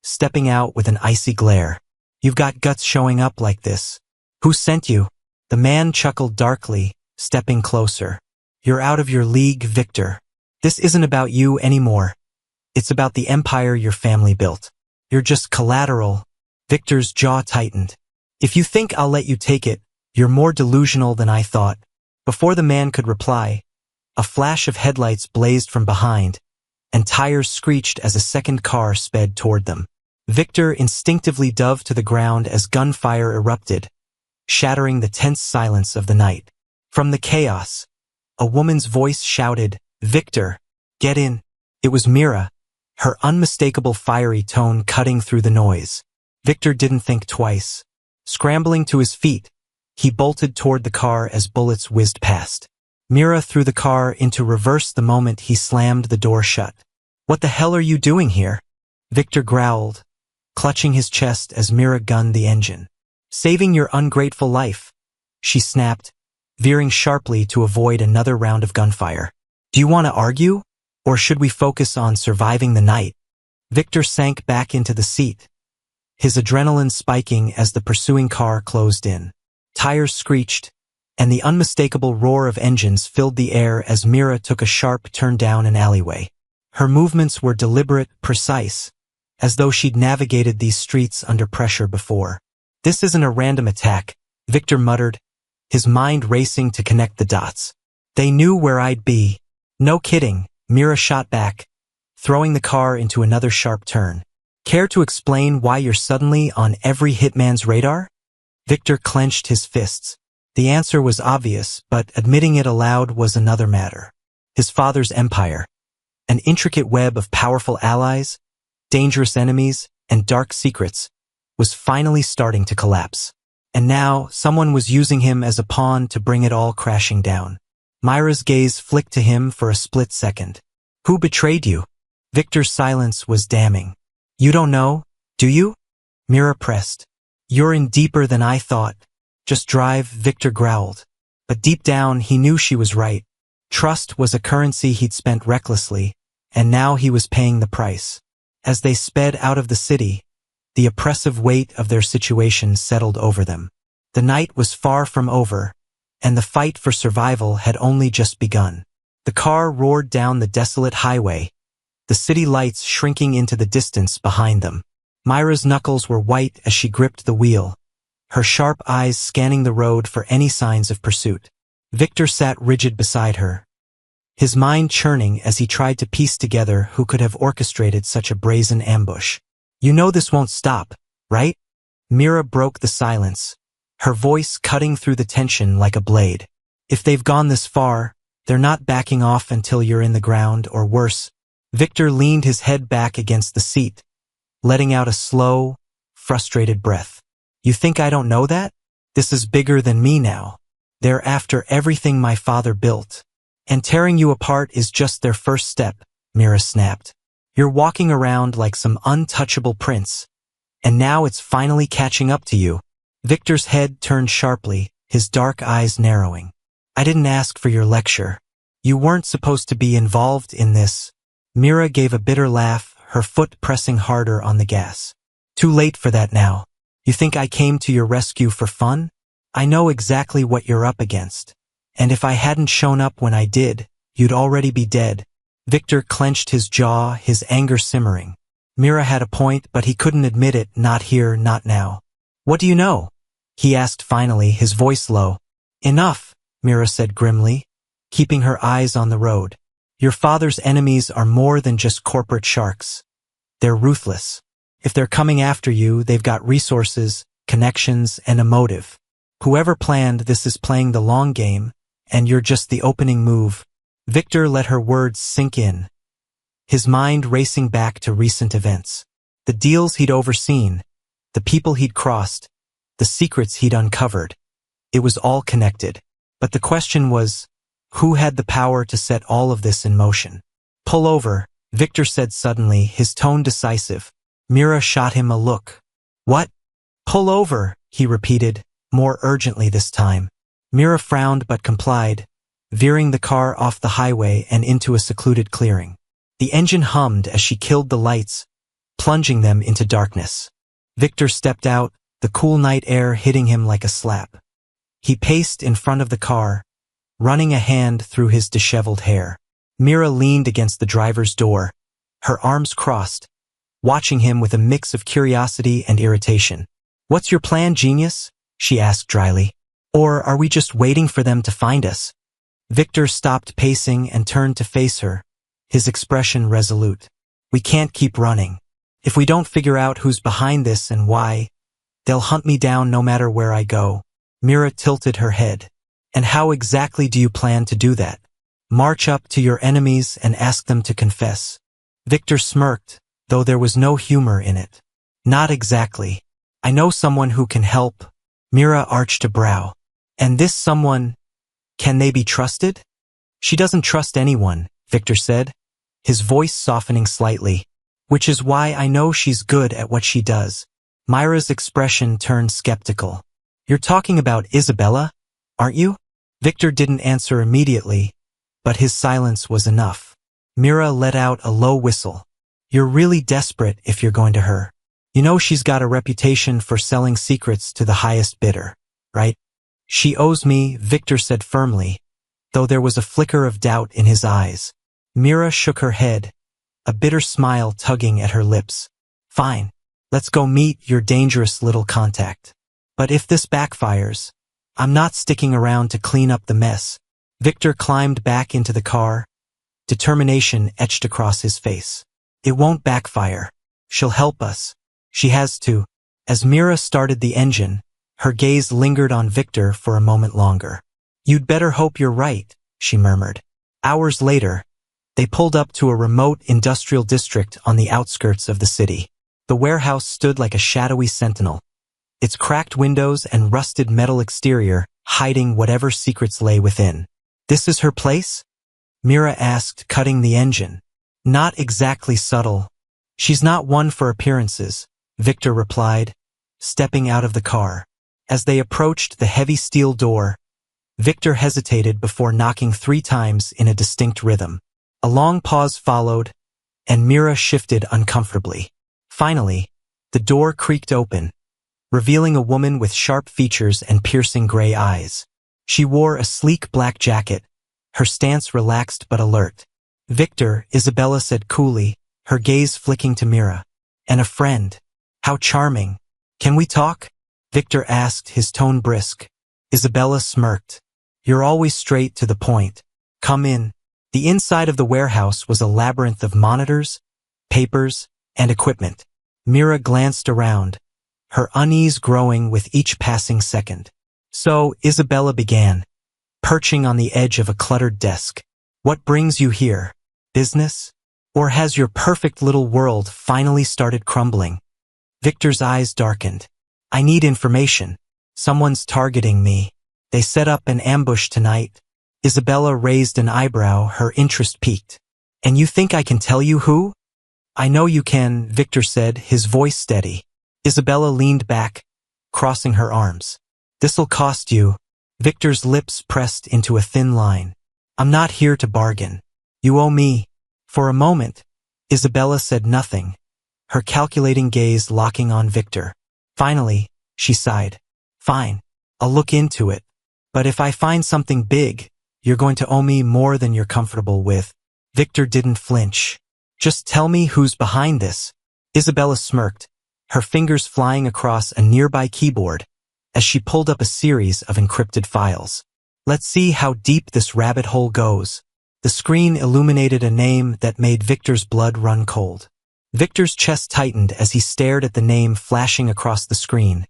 stepping out with an icy glare. "You've got guts showing up like this. Who sent you?" The man chuckled darkly, stepping closer. "You're out of your league, Victor. This isn't about you anymore. It's about the empire your family built. You're just collateral." Victor's jaw tightened. "If you think I'll let you take it, you're more delusional than I thought." Before the man could reply, a flash of headlights blazed from behind, and tires screeched as a second car sped toward them. Victor instinctively dove to the ground as gunfire erupted, shattering the tense silence of the night. From the chaos, a woman's voice shouted, "Victor, get in." It was Mira, her unmistakable fiery tone cutting through the noise. Victor didn't think twice. Scrambling to his feet, he bolted toward the car as bullets whizzed past. Mira threw the car into reverse the moment he slammed the door shut. "What the hell are you doing here?" Victor growled, clutching his chest as Mira gunned the engine. "Saving your ungrateful life," she snapped, veering sharply to avoid another round of gunfire. "Do you want to argue, or should we focus on surviving the night?" Victor sank back into the seat, his adrenaline spiking as the pursuing car closed in. Tires screeched, and the unmistakable roar of engines filled the air as Mira took a sharp turn down an alleyway. Her movements were deliberate, precise, as though she'd navigated these streets under pressure before. "This isn't a random attack," Victor muttered, his mind racing to connect the dots. "They knew where I'd be." "No kidding," Mira shot back, throwing the car into another sharp turn. "Care to explain why you're suddenly on every hitman's radar?" Victor clenched his fists. The answer was obvious, but admitting it aloud was another matter. His father's empire, an intricate web of powerful allies, dangerous enemies, and dark secrets, was finally starting to collapse. And now, someone was using him as a pawn to bring it all crashing down. Myra's gaze flicked to him for a split second. "Who betrayed you?" Victor's silence was damning. "You don't know, do you?" Mira pressed. "You're in deeper than I thought. Just drive," Victor growled. But deep down, he knew she was right. Trust was a currency he'd spent recklessly, and now he was paying the price. As they sped out of the city, the oppressive weight of their situation settled over them. The night was far from over, and the fight for survival had only just begun. The car roared down the desolate highway, the city lights shrinking into the distance behind them. Myra's knuckles were white as she gripped the wheel, her sharp eyes scanning the road for any signs of pursuit. Victor sat rigid beside her, his mind churning as he tried to piece together who could have orchestrated such a brazen ambush. "You know this won't stop, right?" Mira broke the silence, her voice cutting through the tension like a blade. "If they've gone this far, they're not backing off until you're in the ground, or worse." Victor leaned his head back against the seat, letting out a slow, frustrated breath. "You think I don't know that? This is bigger than me now. They're after everything my father built. And tearing you apart is just their first step," Mira snapped. "You're walking around like some untouchable prince, and now it's finally catching up to you." Victor's head turned sharply, his dark eyes narrowing. "I didn't ask for your lecture. You weren't supposed to be involved in this." Mira gave a bitter laugh, her foot pressing harder on the gas. "Too late for that now. You think I came to your rescue for fun? I know exactly what you're up against. And if I hadn't shown up when I did, you'd already be dead." Victor clenched his jaw, his anger simmering. Mira had a point, but he couldn't admit it, not here, not now. "What do you know?" he asked finally, his voice low. "Enough," Mira said grimly, keeping her eyes on the road. "Your father's enemies are more than just corporate sharks. They're ruthless. If they're coming after you, they've got resources, connections, and a motive. Whoever planned this is playing the long game, and you're just the opening move." Victor let her words sink in, his mind racing back to recent events. The deals he'd overseen, the people he'd crossed, the secrets he'd uncovered. It was all connected. But the question was, who had the power to set all of this in motion? "Pull over," Victor said suddenly, his tone decisive. Mira shot him a look. "What?" "Pull over," he repeated, more urgently this time. Mira frowned but complied, veering the car off the highway and into a secluded clearing. The engine hummed as she killed the lights, plunging them into darkness. Victor stepped out, the cool night air hitting him like a slap. He paced in front of the car, running a hand through his disheveled hair. Mira leaned against the driver's door, her arms crossed, watching him with a mix of curiosity and irritation. "What's your plan, genius?" she asked dryly. "Or are we just waiting for them to find us?" Victor stopped pacing and turned to face her, his expression resolute. "We can't keep running. If we don't figure out who's behind this and why, they'll hunt me down no matter where I go." Mira tilted her head. "And how exactly do you plan to do that? March up to your enemies and ask them to confess?" Victor smirked, though there was no humor in it. "Not exactly. I know someone who can help." Mira arched a brow. "And this someone, can they be trusted?" "She doesn't trust anyone," Victor said, his voice softening slightly. "Which is why I know she's good at what she does." Myra's expression turned skeptical. "You're talking about Isabella, aren't you?" Victor didn't answer immediately, but his silence was enough. Mira let out a low whistle. "You're really desperate if you're going to her. You know she's got a reputation for selling secrets to the highest bidder, right?" "She owes me," Victor said firmly, though there was a flicker of doubt in his eyes. Mira shook her head, a bitter smile tugging at her lips. "Fine, let's go meet your dangerous little contact. But if this backfires, I'm not sticking around to clean up the mess." Victor climbed back into the car, determination etched across his face. "It won't backfire. She'll help us. She has to." As Mira started the engine, her gaze lingered on Victor for a moment longer. "You'd better hope you're right," she murmured. Hours later, they pulled up to a remote industrial district on the outskirts of the city. The warehouse stood like a shadowy sentinel, its cracked windows and rusted metal exterior hiding whatever secrets lay within. "This is her place?" Mira asked, cutting the engine. "Not exactly subtle. She's not one for appearances," Victor replied, stepping out of the car. As they approached the heavy steel door, Victor hesitated before knocking 3 times in a distinct rhythm. A long pause followed, and Mira shifted uncomfortably. Finally, the door creaked open, revealing a woman with sharp features and piercing gray eyes. She wore a sleek black jacket, her stance relaxed but alert. "Victor," Isabella said coolly, her gaze flicking to Mira. "And a friend. How charming. Can we talk?" Victor asked, his tone brisk. Isabella smirked. "You're always straight to the point. Come in." The inside of the warehouse was a labyrinth of monitors, papers, and equipment. Mira glanced around, her unease growing with each passing second. "So," Isabella began, perching on the edge of a cluttered desk. "What brings you here? Business? Or has your perfect little world finally started crumbling?" Victor's eyes darkened. "I need information. Someone's targeting me. They set up an ambush tonight." Isabella raised an eyebrow, her interest piqued. "And you think I can tell you who?" "I know you can," Victor said, his voice steady. Isabella leaned back, crossing her arms. "This'll cost you." Victor's lips pressed into a thin line. "I'm not here to bargain. You owe me." For a moment, Isabella said nothing, her calculating gaze locking on Victor. Finally, she sighed. "Fine, I'll look into it. But if I find something big, you're going to owe me more than you're comfortable with." Victor didn't flinch. "Just tell me who's behind this." Isabella smirked, her fingers flying across a nearby keyboard as she pulled up a series of encrypted files. "Let's see how deep this rabbit hole goes." The screen illuminated a name that made Victor's blood run cold. Victor's chest tightened as he stared at the name flashing across the screen.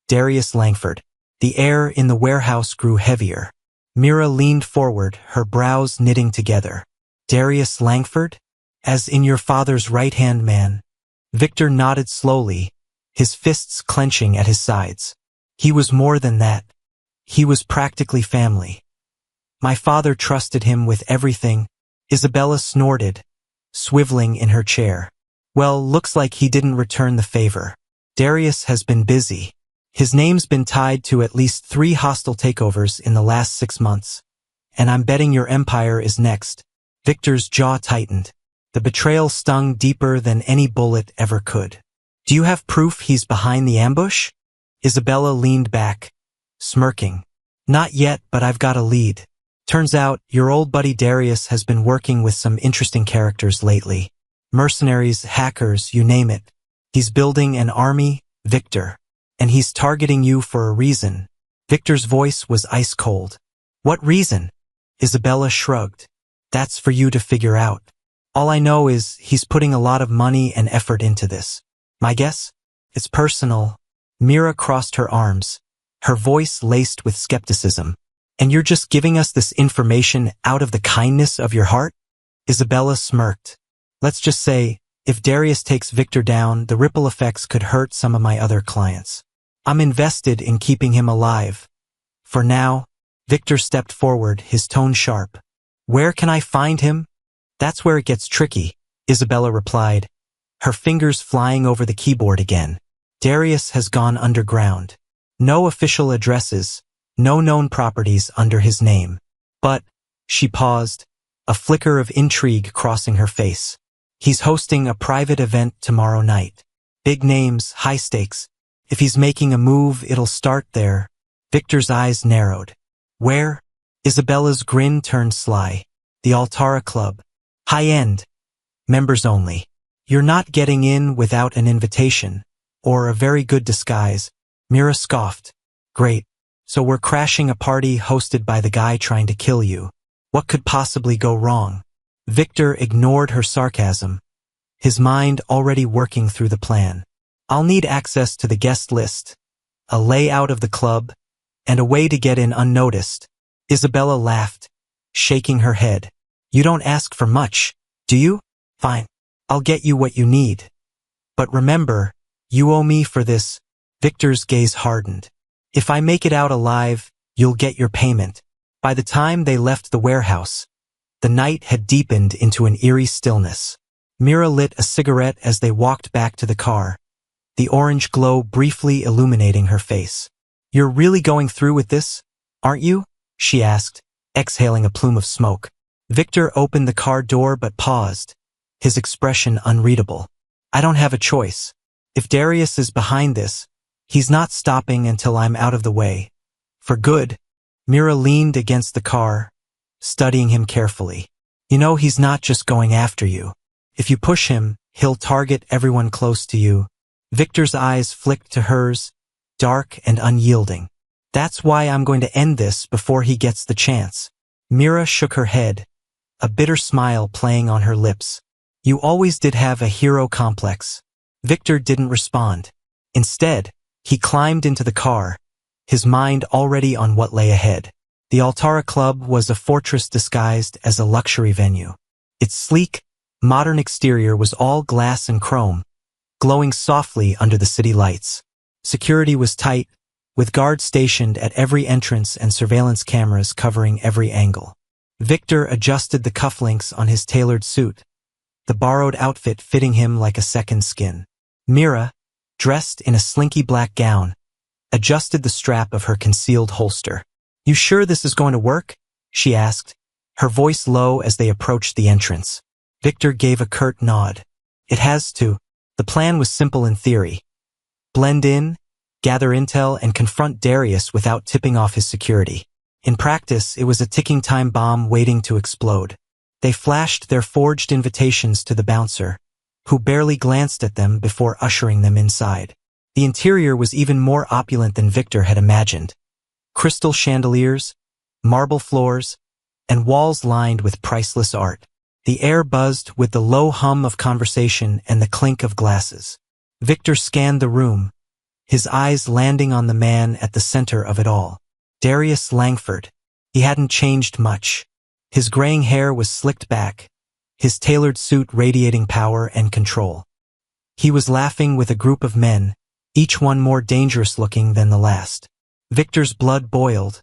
Darius Langford. The air in the warehouse grew heavier. Mira leaned forward, her brows knitting together. "Darius Langford? As in your father's right-hand man?" Victor nodded slowly, his fists clenching at his sides. "He was more than that. He was practically family. My father trusted him with everything." Isabella snorted, swiveling in her chair. "Well, looks like he didn't return the favor. Darius has been busy. His name's been tied to at least 3 hostile takeovers in the last 6 months. And I'm betting your empire is next." Victor's jaw tightened. The betrayal stung deeper than any bullet ever could. "Do you have proof he's behind the ambush?" Isabella leaned back, smirking. "Not yet, but I've got a lead. Turns out, your old buddy Darius has been working with some interesting characters lately. Mercenaries, hackers, you name it. He's building an army, Victor. And he's targeting you for a reason." Victor's voice was ice cold. "What reason?" Isabella shrugged. "That's for you to figure out. All I know is he's putting a lot of money and effort into this. My guess? It's personal." Mira crossed her arms, her voice laced with skepticism. "And you're just giving us this information out of the kindness of your heart?" Isabella smirked. "Let's just say, if Darius takes Victor down, the ripple effects could hurt some of my other clients. I'm invested in keeping him alive. For now." Victor stepped forward, his tone sharp. "Where can I find him?" "That's where it gets tricky," Isabella replied, her fingers flying over the keyboard again. "Darius has gone underground. No official addresses, no known properties under his name. But," she paused, a flicker of intrigue crossing her face, "he's hosting a private event tomorrow night. Big names, high stakes. If he's making a move, it'll start there." Victor's eyes narrowed. "Where?" Isabella's grin turned sly. "The Altara Club. High-end. Members only. You're not getting in without an invitation, or a very good disguise." Mira scoffed. "Great. So we're crashing a party hosted by the guy trying to kill you. What could possibly go wrong?" Victor ignored her sarcasm, his mind already working through the plan. "I'll need access to the guest list, a layout of the club, and a way to get in unnoticed." Isabella laughed, shaking her head. "You don't ask for much, do you? Fine. I'll get you what you need. But remember, you owe me for this." Victor's gaze hardened. "If I make it out alive, you'll get your payment." By the time they left the warehouse, the night had deepened into an eerie stillness. Mira lit a cigarette as they walked back to the car, the orange glow briefly illuminating her face. "You're really going through with this, aren't you?" she asked, exhaling a plume of smoke. Victor opened the car door but paused, his expression unreadable. I don't have a choice. If Darius is behind this, he's not stopping until I'm out of the way. For good. Mira leaned against the car, studying him carefully. You know he's not just going after you. If you push him, he'll target everyone close to you. Victor's eyes flicked to hers, dark and unyielding. That's why I'm going to end this before he gets the chance. Mira shook her head, a bitter smile playing on her lips. You always did have a hero complex. Victor didn't respond. Instead, he climbed into the car, his mind already on what lay ahead. The Altara Club was a fortress disguised as a luxury venue. Its sleek, modern exterior was all glass and chrome, glowing softly under the city lights. Security was tight, with guards stationed at every entrance and surveillance cameras covering every angle. Victor adjusted the cufflinks on his tailored suit, the borrowed outfit fitting him like a second skin. Mira, dressed in a slinky black gown, adjusted the strap of her concealed holster. You sure this is going to work? She asked, her voice low as they approached the entrance. Victor gave a curt nod. It has to. The plan was simple in theory. Blend in, gather intel, and confront Darius without tipping off his security. In practice, it was a ticking time bomb waiting to explode. They flashed their forged invitations to the bouncer, who barely glanced at them before ushering them inside. The interior was even more opulent than Victor had imagined. Crystal chandeliers, marble floors, and walls lined with priceless art. The air buzzed with the low hum of conversation and the clink of glasses. Victor scanned the room, his eyes landing on the man at the center of it all. Darius Langford. He hadn't changed much. His graying hair was slicked back, his tailored suit radiating power and control. He was laughing with a group of men, each one more dangerous looking than the last. Victor's blood boiled,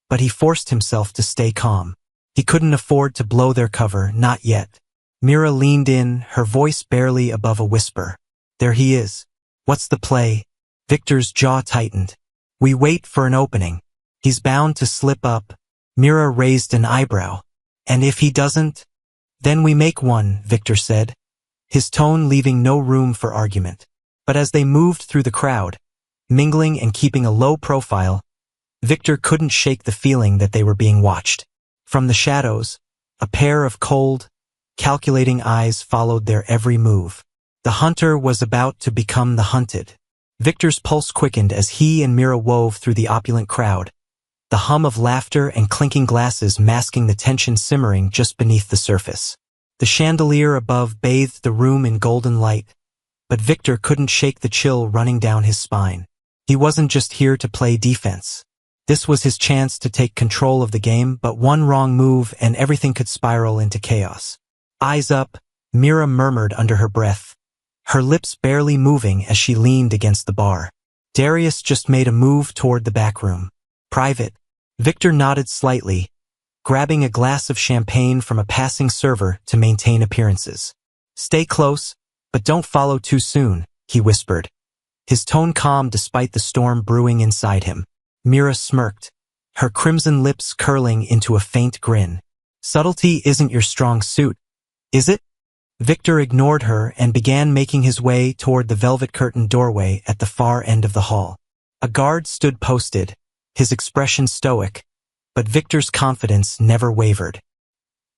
but he forced himself to stay calm. He couldn't afford to blow their cover, not yet. Mira leaned in, her voice barely above a whisper. There he is. What's the play? Victor's jaw tightened. We wait for an opening. He's bound to slip up. Mira raised an eyebrow. And if he doesn't? Then we make one, Victor said, his tone leaving no room for argument. But as they moved through the crowd, mingling and keeping a low profile, Victor couldn't shake the feeling that they were being watched. From the shadows, a pair of cold, calculating eyes followed their every move. The hunter was about to become the hunted. Victor's pulse quickened as he and Mira wove through the opulent crowd, the hum of laughter and clinking glasses masking the tension simmering just beneath the surface. The chandelier above bathed the room in golden light, but Victor couldn't shake the chill running down his spine. He wasn't just here to play defense. This was his chance to take control of the game, but one wrong move and everything could spiral into chaos. Eyes up, Mira murmured under her breath, her lips barely moving as she leaned against the bar. Darius just made a move toward the back room. Private. Victor nodded slightly, grabbing a glass of champagne from a passing server to maintain appearances. Stay close, but don't follow too soon, he whispered, his tone calm despite the storm brewing inside him. Mira smirked, her crimson lips curling into a faint grin. Subtlety isn't your strong suit, is it? Victor ignored her and began making his way toward the velvet-curtained doorway at the far end of the hall. A guard stood posted, his expression stoic, but Victor's confidence never wavered.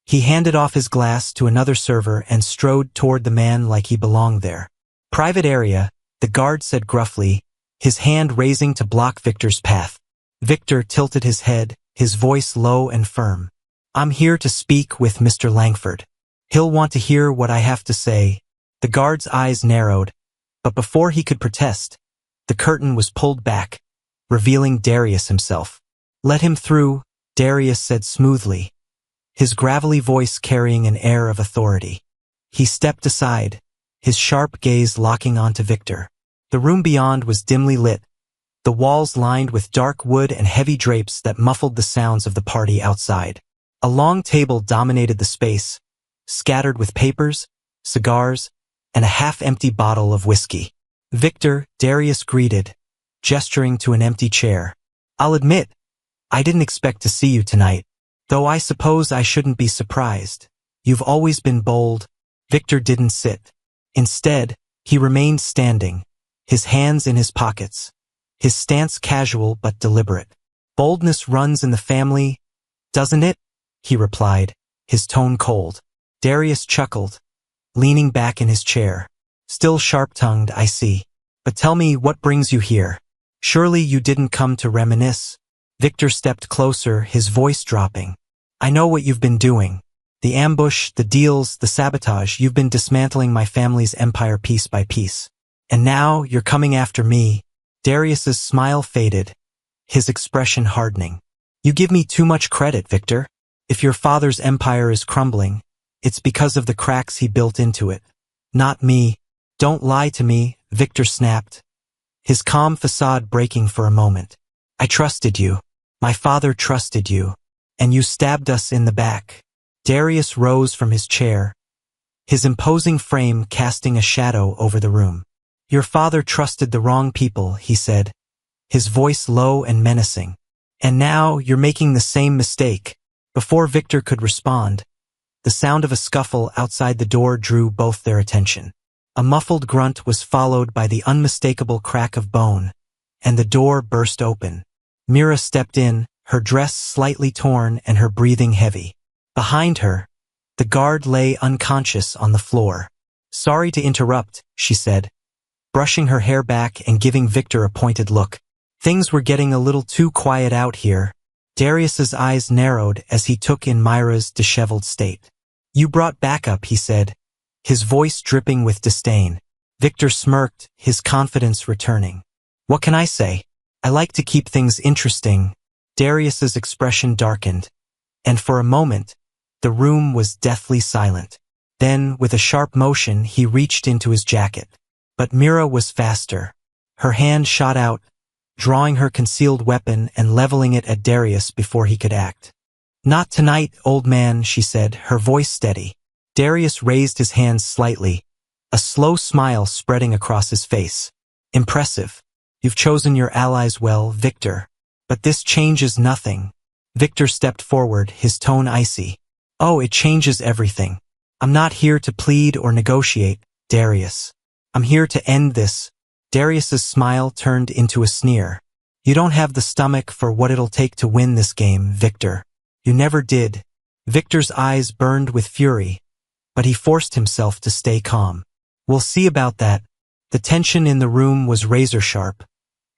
He handed off his glass to another server and strode toward the man like he belonged there. Private area, the guard said gruffly, his hand raising to block Victor's path. Victor tilted his head, his voice low and firm. I'm here to speak with Mr. Langford. He'll want to hear what I have to say. The guard's eyes narrowed, but before he could protest, the curtain was pulled back, revealing Darius himself. Let him through, Darius said smoothly, his gravelly voice carrying an air of authority. He stepped aside, his sharp gaze locking onto Victor. The room beyond was dimly lit, the walls lined with dark wood and heavy drapes that muffled the sounds of the party outside. A long table dominated the space, scattered with papers, cigars, and a half-empty bottle of whiskey. Victor, Darius greeted, gesturing to an empty chair. I'll admit, I didn't expect to see you tonight, though I suppose I shouldn't be surprised. You've always been bold, Victor didn't sit. Instead, he remained standing, his hands in his pockets, his stance casual but deliberate. Boldness runs in the family, doesn't it? He replied, his tone cold. Darius chuckled, leaning back in his chair. Still sharp-tongued, I see. But tell me, what brings you here? Surely you didn't come to reminisce? Victor stepped closer, his voice dropping. I know what you've been doing. The ambush, the deals, the sabotage, you've been dismantling my family's empire piece by piece. And now you're coming after me. Darius's smile faded, his expression hardening. You give me too much credit, Victor. If your father's empire is crumbling, it's because of the cracks he built into it. Not me. Don't lie to me, Victor snapped, his calm facade breaking for a moment. I trusted you. My father trusted you. And you stabbed us in the back. Darius rose from his chair, his imposing frame casting a shadow over the room. Your father trusted the wrong people, he said, his voice low and menacing. And now you're making the same mistake. Before Victor could respond, the sound of a scuffle outside the door drew both their attention. A muffled grunt was followed by the unmistakable crack of bone, and the door burst open. Mira stepped in, her dress slightly torn and her breathing heavy. Behind her, the guard lay unconscious on the floor. Sorry to interrupt, she said, brushing her hair back and giving Victor a pointed look. Things were getting a little too quiet out here. Darius's eyes narrowed as he took in Myra's disheveled state. You brought backup, he said, his voice dripping with disdain. Victor smirked, his confidence returning. What can I say? I like to keep things interesting. Darius's expression darkened, and for a moment, the room was deathly silent. Then, with a sharp motion, he reached into his jacket. But Mira was faster. Her hand shot out, drawing her concealed weapon and leveling it at Darius before he could act. Not tonight, old man, she said, her voice steady. Darius raised his hands slightly, a slow smile spreading across his face. Impressive. You've chosen your allies well, Victor. But this changes nothing. Victor stepped forward, his tone icy. Oh, it changes everything. I'm not here to plead or negotiate, Darius. I'm here to end this. Darius's smile turned into a sneer. You don't have the stomach for what it'll take to win this game, Victor. You never did. Victor's eyes burned with fury, but he forced himself to stay calm. We'll see about that. The tension in the room was razor-sharp,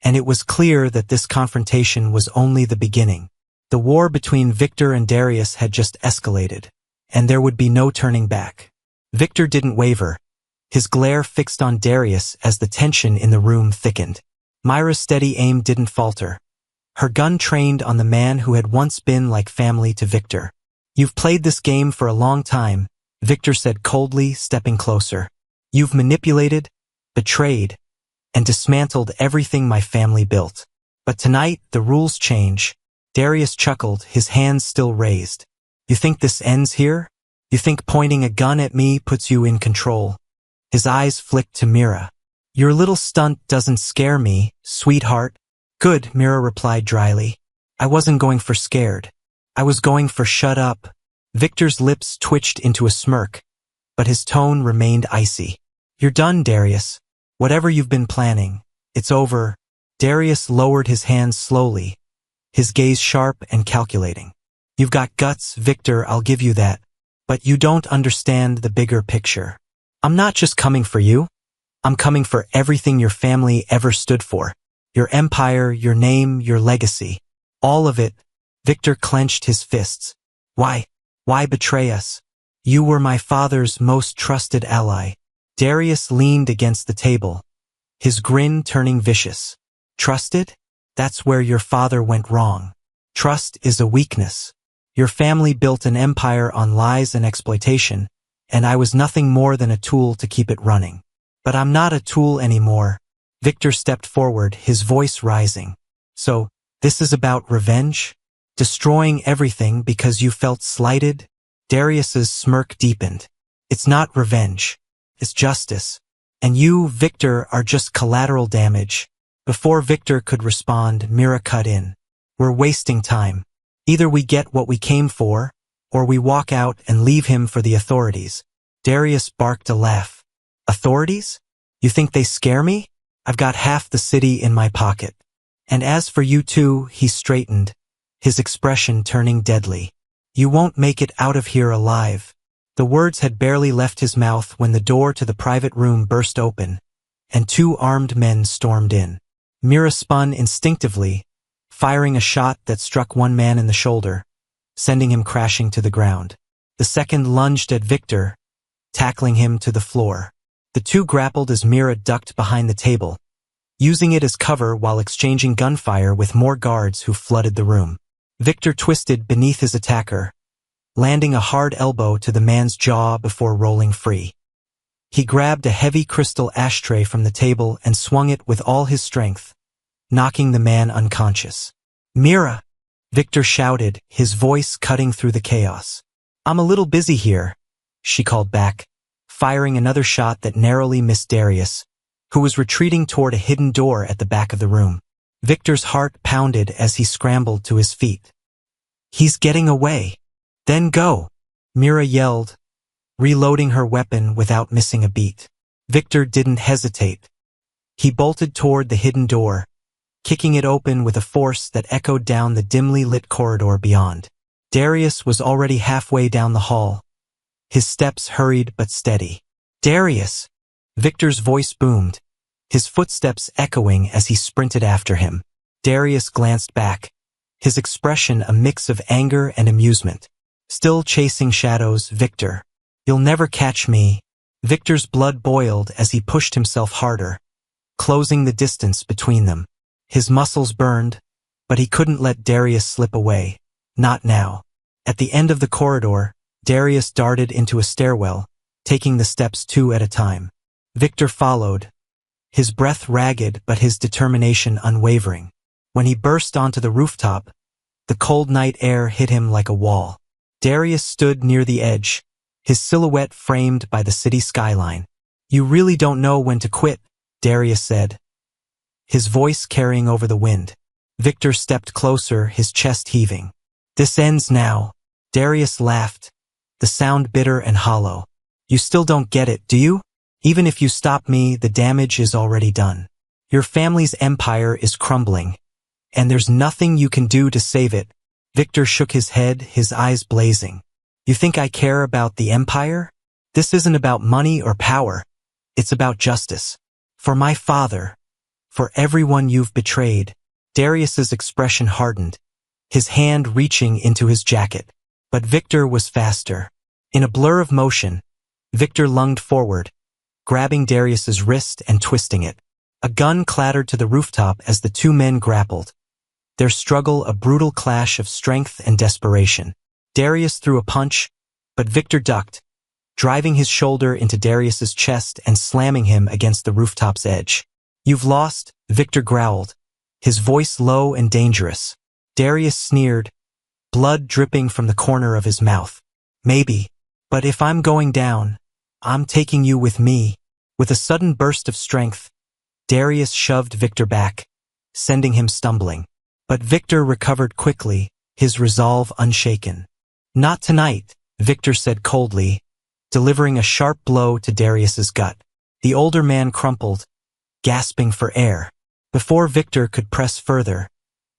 and it was clear that this confrontation was only the beginning. The war between Victor and Darius had just escalated, and there would be no turning back. Victor didn't waver, his glare fixed on Darius as the tension in the room thickened. Myra's steady aim didn't falter, her gun trained on the man who had once been like family to Victor. You've played this game for a long time, Victor said coldly, stepping closer. You've manipulated, betrayed, and dismantled everything my family built. But tonight, the rules change. Darius chuckled, his hands still raised. You think this ends here? You think pointing a gun at me puts you in control? His eyes flicked to Mira. Your little stunt doesn't scare me, sweetheart. Good, Mira replied dryly. I wasn't going for scared. I was going for shut up. Victor's lips twitched into a smirk, but his tone remained icy. You're done, Darius. Whatever you've been planning, it's over. Darius lowered his hands slowly, his gaze sharp and calculating. You've got guts, Victor, I'll give you that. But you don't understand the bigger picture. I'm not just coming for you. I'm coming for everything your family ever stood for. Your empire, your name, your legacy. All of it. Victor clenched his fists. Why? Why betray us? You were my father's most trusted ally. Darius leaned against the table, his grin turning vicious. Trusted? That's where your father went wrong. Trust is a weakness. Your family built an empire on lies and exploitation, and I was nothing more than a tool to keep it running. But I'm not a tool anymore. Victor stepped forward, his voice rising. So, this is about revenge? Destroying everything because you felt slighted? Darius's smirk deepened. It's not revenge. It's justice. And you, Victor, are just collateral damage. Before Victor could respond, Mira cut in. We're wasting time. Either we get what we came for, or we walk out and leave him for the authorities. Darius barked a laugh. Authorities? You think they scare me? I've got half the city in my pocket. And as for you two, he straightened, his expression turning deadly. You won't make it out of here alive. The words had barely left his mouth when the door to the private room burst open, and two armed men stormed in. Mira spun instinctively, firing a shot that struck one man in the shoulder, sending him crashing to the ground. The second lunged at Victor, tackling him to the floor. The two grappled as Mira ducked behind the table, using it as cover while exchanging gunfire with more guards who flooded the room. Victor twisted beneath his attacker, landing a hard elbow to the man's jaw before rolling free. He grabbed a heavy crystal ashtray from the table and swung it with all his strength, knocking the man unconscious. Mira! Victor shouted, his voice cutting through the chaos. I'm a little busy here, she called back, firing another shot that narrowly missed Darius, who was retreating toward a hidden door at the back of the room. Victor's heart pounded as he scrambled to his feet. He's getting away. Then go, Mira yelled, reloading her weapon without missing a beat. Victor didn't hesitate. He bolted toward the hidden door, kicking it open with a force that echoed down the dimly lit corridor beyond. Darius was already halfway down the hall, his steps hurried but steady. Darius! Victor's voice boomed, his footsteps echoing as he sprinted after him. Darius glanced back, his expression a mix of anger and amusement. Still chasing shadows, Victor. You'll never catch me. Victor's blood boiled as he pushed himself harder, closing the distance between them. His muscles burned, but he couldn't let Darius slip away. Not now. At the end of the corridor, Darius darted into a stairwell, taking the steps two at a time. Victor followed, his breath ragged but his determination unwavering. When he burst onto the rooftop, the cold night air hit him like a wall. Darius stood near the edge, his silhouette framed by the city skyline. You really don't know when to quit, Darius said, his voice carrying over the wind. Victor stepped closer, his chest heaving. This ends now. Darius laughed, the sound bitter and hollow. You still don't get it, do you? Even if you stop me, the damage is already done. Your family's empire is crumbling, and there's nothing you can do to save it. Victor shook his head, his eyes blazing. You think I care about the empire? This isn't about money or power. It's about justice. For my father. For everyone you've betrayed. Darius's expression hardened, his hand reaching into his jacket. But Victor was faster. In a blur of motion, Victor lunged forward, grabbing Darius's wrist and twisting it. A gun clattered to the rooftop as the two men grappled, their struggle a brutal clash of strength and desperation. Darius threw a punch, but Victor ducked, driving his shoulder into Darius's chest and slamming him against the rooftop's edge. You've lost, Victor growled, his voice low and dangerous. Darius sneered, blood dripping from the corner of his mouth. Maybe, but if I'm going down, I'm taking you with me. With a sudden burst of strength, Darius shoved Victor back, sending him stumbling. But Victor recovered quickly, his resolve unshaken. Not tonight, Victor said coldly, delivering a sharp blow to Darius's gut. The older man crumpled, gasping for air. Before Victor could press further,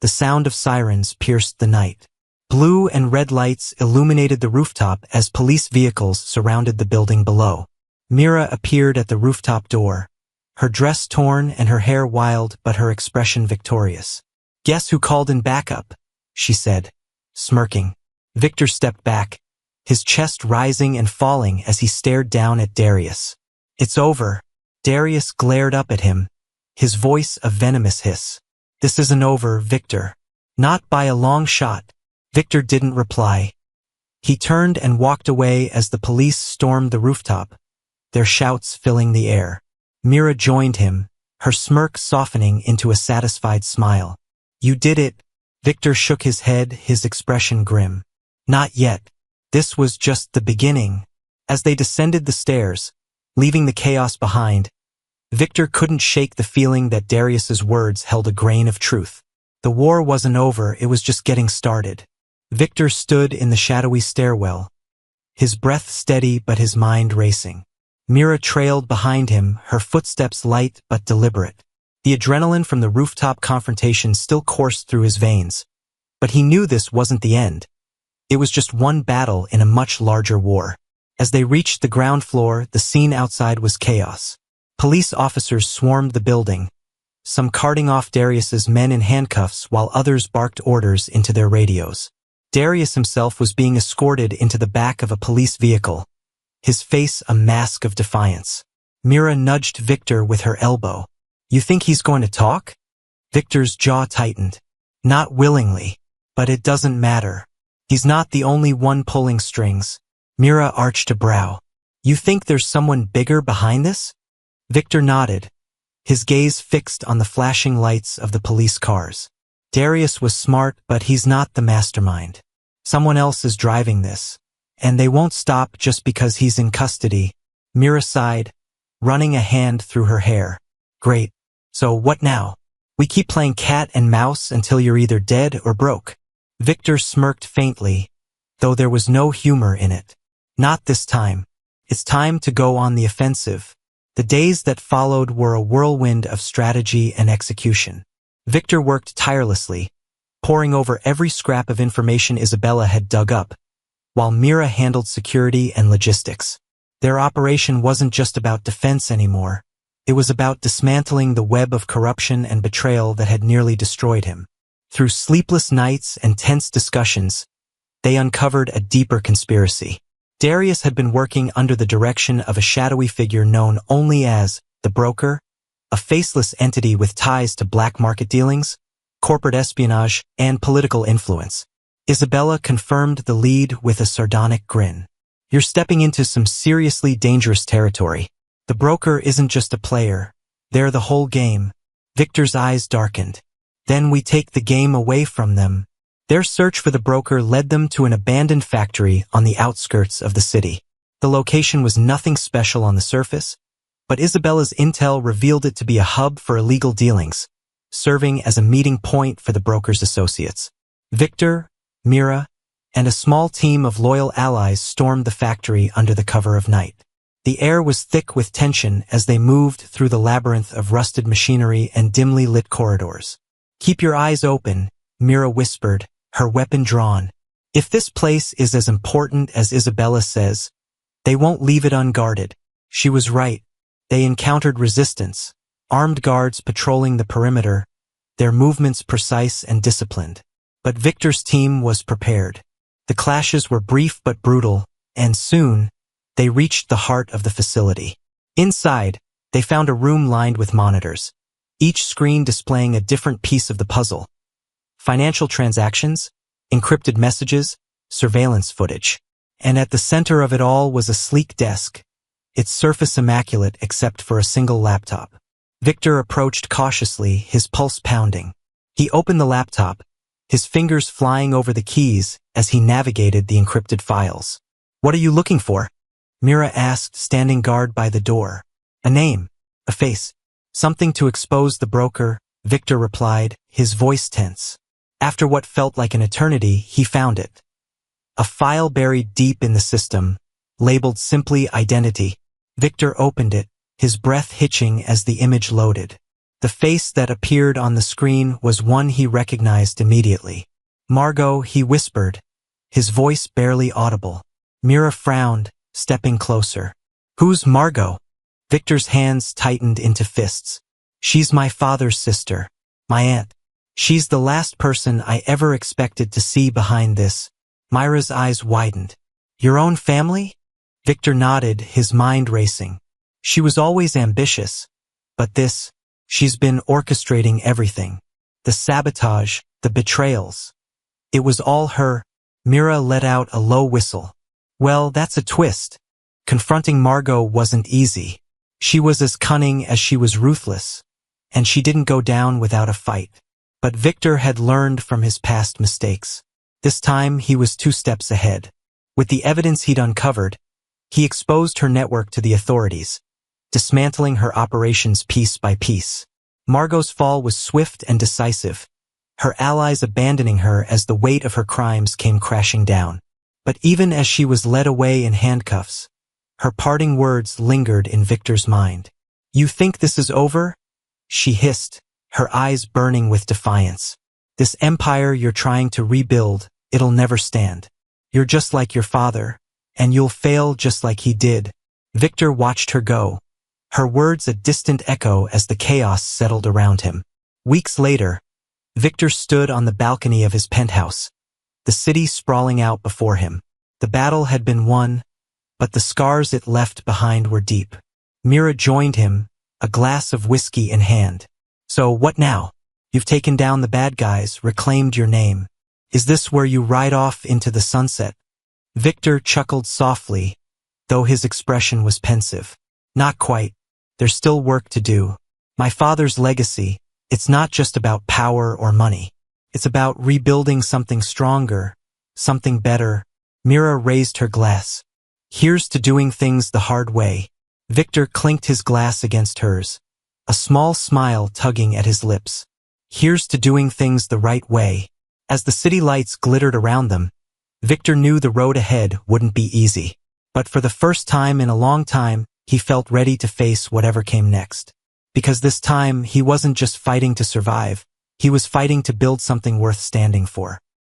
the sound of sirens pierced the night. Blue and red lights illuminated the rooftop as police vehicles surrounded the building below. Mira appeared at the rooftop door, her dress torn and her hair wild but her expression victorious. Guess who called in backup? She said, smirking. Victor stepped back, his chest rising and falling as he stared down at Darius. It's over. Darius glared up at him, his voice a venomous hiss. This isn't over, Victor. Not by a long shot. Victor didn't reply. He turned and walked away as the police stormed the rooftop, their shouts filling the air. Mira joined him, her smirk softening into a satisfied smile. You did it. Victor shook his head, his expression grim. Not yet. This was just the beginning. As they descended the stairs, leaving the chaos behind, Victor couldn't shake the feeling that Darius's words held a grain of truth. The war wasn't over, it was just getting started. Victor stood in the shadowy stairwell, his breath steady but his mind racing. Mira trailed behind him, her footsteps light but deliberate. The adrenaline from the rooftop confrontation still coursed through his veins. But he knew this wasn't the end. It was just one battle in a much larger war. As they reached the ground floor, the scene outside was chaos. Police officers swarmed the building, some carting off Darius's men in handcuffs while others barked orders into their radios. Darius himself was being escorted into the back of a police vehicle, his face a mask of defiance. Mira nudged Victor with her elbow. "You think he's going to talk?" Victor's jaw tightened. "Not willingly. But it doesn't matter. He's not the only one pulling strings." Mira arched a brow. "You think there's someone bigger behind this?" Victor nodded, his gaze fixed on the flashing lights of the police cars. Darius was smart, but he's not the mastermind. Someone else is driving this, and they won't stop just because he's in custody. Mira sighed, running a hand through her hair. "Great. So what now? We keep playing cat and mouse until you're either dead or broke." Victor smirked faintly, though there was no humor in it. "Not this time. It's time to go on the offensive." The days that followed were a whirlwind of strategy and execution. Victor worked tirelessly, poring over every scrap of information Isabella had dug up, while Mira handled security and logistics. Their operation wasn't just about defense anymore. It was about dismantling the web of corruption and betrayal that had nearly destroyed him. Through sleepless nights and tense discussions, they uncovered a deeper conspiracy. Darius had been working under the direction of a shadowy figure known only as the Broker, a faceless entity with ties to black market dealings, corporate espionage, and political influence. Isabella confirmed the lead with a sardonic grin. "You're stepping into some seriously dangerous territory. The Broker isn't just a player. They're the whole game." Victor's eyes darkened. "Then we take the game away from them." Their search for the Broker led them to an abandoned factory on the outskirts of the city. The location was nothing special on the surface, but Isabella's intel revealed it to be a hub for illegal dealings, serving as a meeting point for the Broker's associates. Victor, Mira, and a small team of loyal allies stormed the factory under the cover of night. The air was thick with tension as they moved through the labyrinth of rusted machinery and dimly lit corridors. "Keep your eyes open," Mira whispered, her weapon drawn. "If this place is as important as Isabella says, they won't leave it unguarded." She was right. They encountered resistance, armed guards patrolling the perimeter, their movements precise and disciplined. But Victor's team was prepared. The clashes were brief but brutal, and soon, they reached the heart of the facility. Inside, they found a room lined with monitors, each screen displaying a different piece of the puzzle. Financial transactions, encrypted messages, surveillance footage. And at the center of it all was a sleek desk, its surface immaculate except for a single laptop. Victor approached cautiously, his pulse pounding. He opened the laptop, his fingers flying over the keys as he navigated the encrypted files. "What are you looking for?" Mira asked, standing guard by the door. "A name, a face, something to expose the Broker," Victor replied, his voice tense. After what felt like an eternity, he found it. A file buried deep in the system, labeled simply Identity. Victor opened it, his breath hitching as the image loaded. The face that appeared on the screen was one he recognized immediately. "Margot," he whispered, his voice barely audible. Mira frowned, stepping closer. "Who's Margot?" Victor's hands tightened into fists. "She's my father's sister, my aunt. She's the last person I ever expected to see behind this." Myra's eyes widened. "Your own family?" Victor nodded, his mind racing. "She was always ambitious, but she's been orchestrating everything. The sabotage, the betrayals. It was all her." Mira let out a low whistle. "Well, that's a twist. Confronting Margot wasn't easy. She was as cunning as she was ruthless, and she didn't go down without a fight." But Victor had learned from his past mistakes. This time he was 2 steps ahead. With the evidence he'd uncovered, he exposed her network to the authorities, dismantling her operations piece by piece. Margot's fall was swift and decisive, her allies abandoning her as the weight of her crimes came crashing down. But even as she was led away in handcuffs, her parting words lingered in Victor's mind. "You think this is over?" she hissed, her eyes burning with defiance. "This empire you're trying to rebuild, it'll never stand. You're just like your father, and you'll fail just like he did." Victor watched her go, her words a distant echo as the chaos settled around him. Weeks later, Victor stood on the balcony of his penthouse, the city sprawling out before him. The battle had been won, but the scars it left behind were deep. Mira joined him, a glass of whiskey in hand. "So what now? You've taken down the bad guys, reclaimed your name. Is this where you ride off into the sunset?" Victor chuckled softly, though his expression was pensive. "Not quite. There's still work to do. My father's legacy, it's not just about power or money. It's about rebuilding something stronger, something better." Mira raised her glass. "Here's to doing things the hard way." Victor clinked his glass against hers, a small smile tugging at his lips. "Here's to doing things the right way." As the city lights glittered around them, Victor knew the road ahead wouldn't be easy. But for the first time in a long time, he felt ready to face whatever came next. Because this time, he wasn't just fighting to survive, he was fighting to build something worth standing for.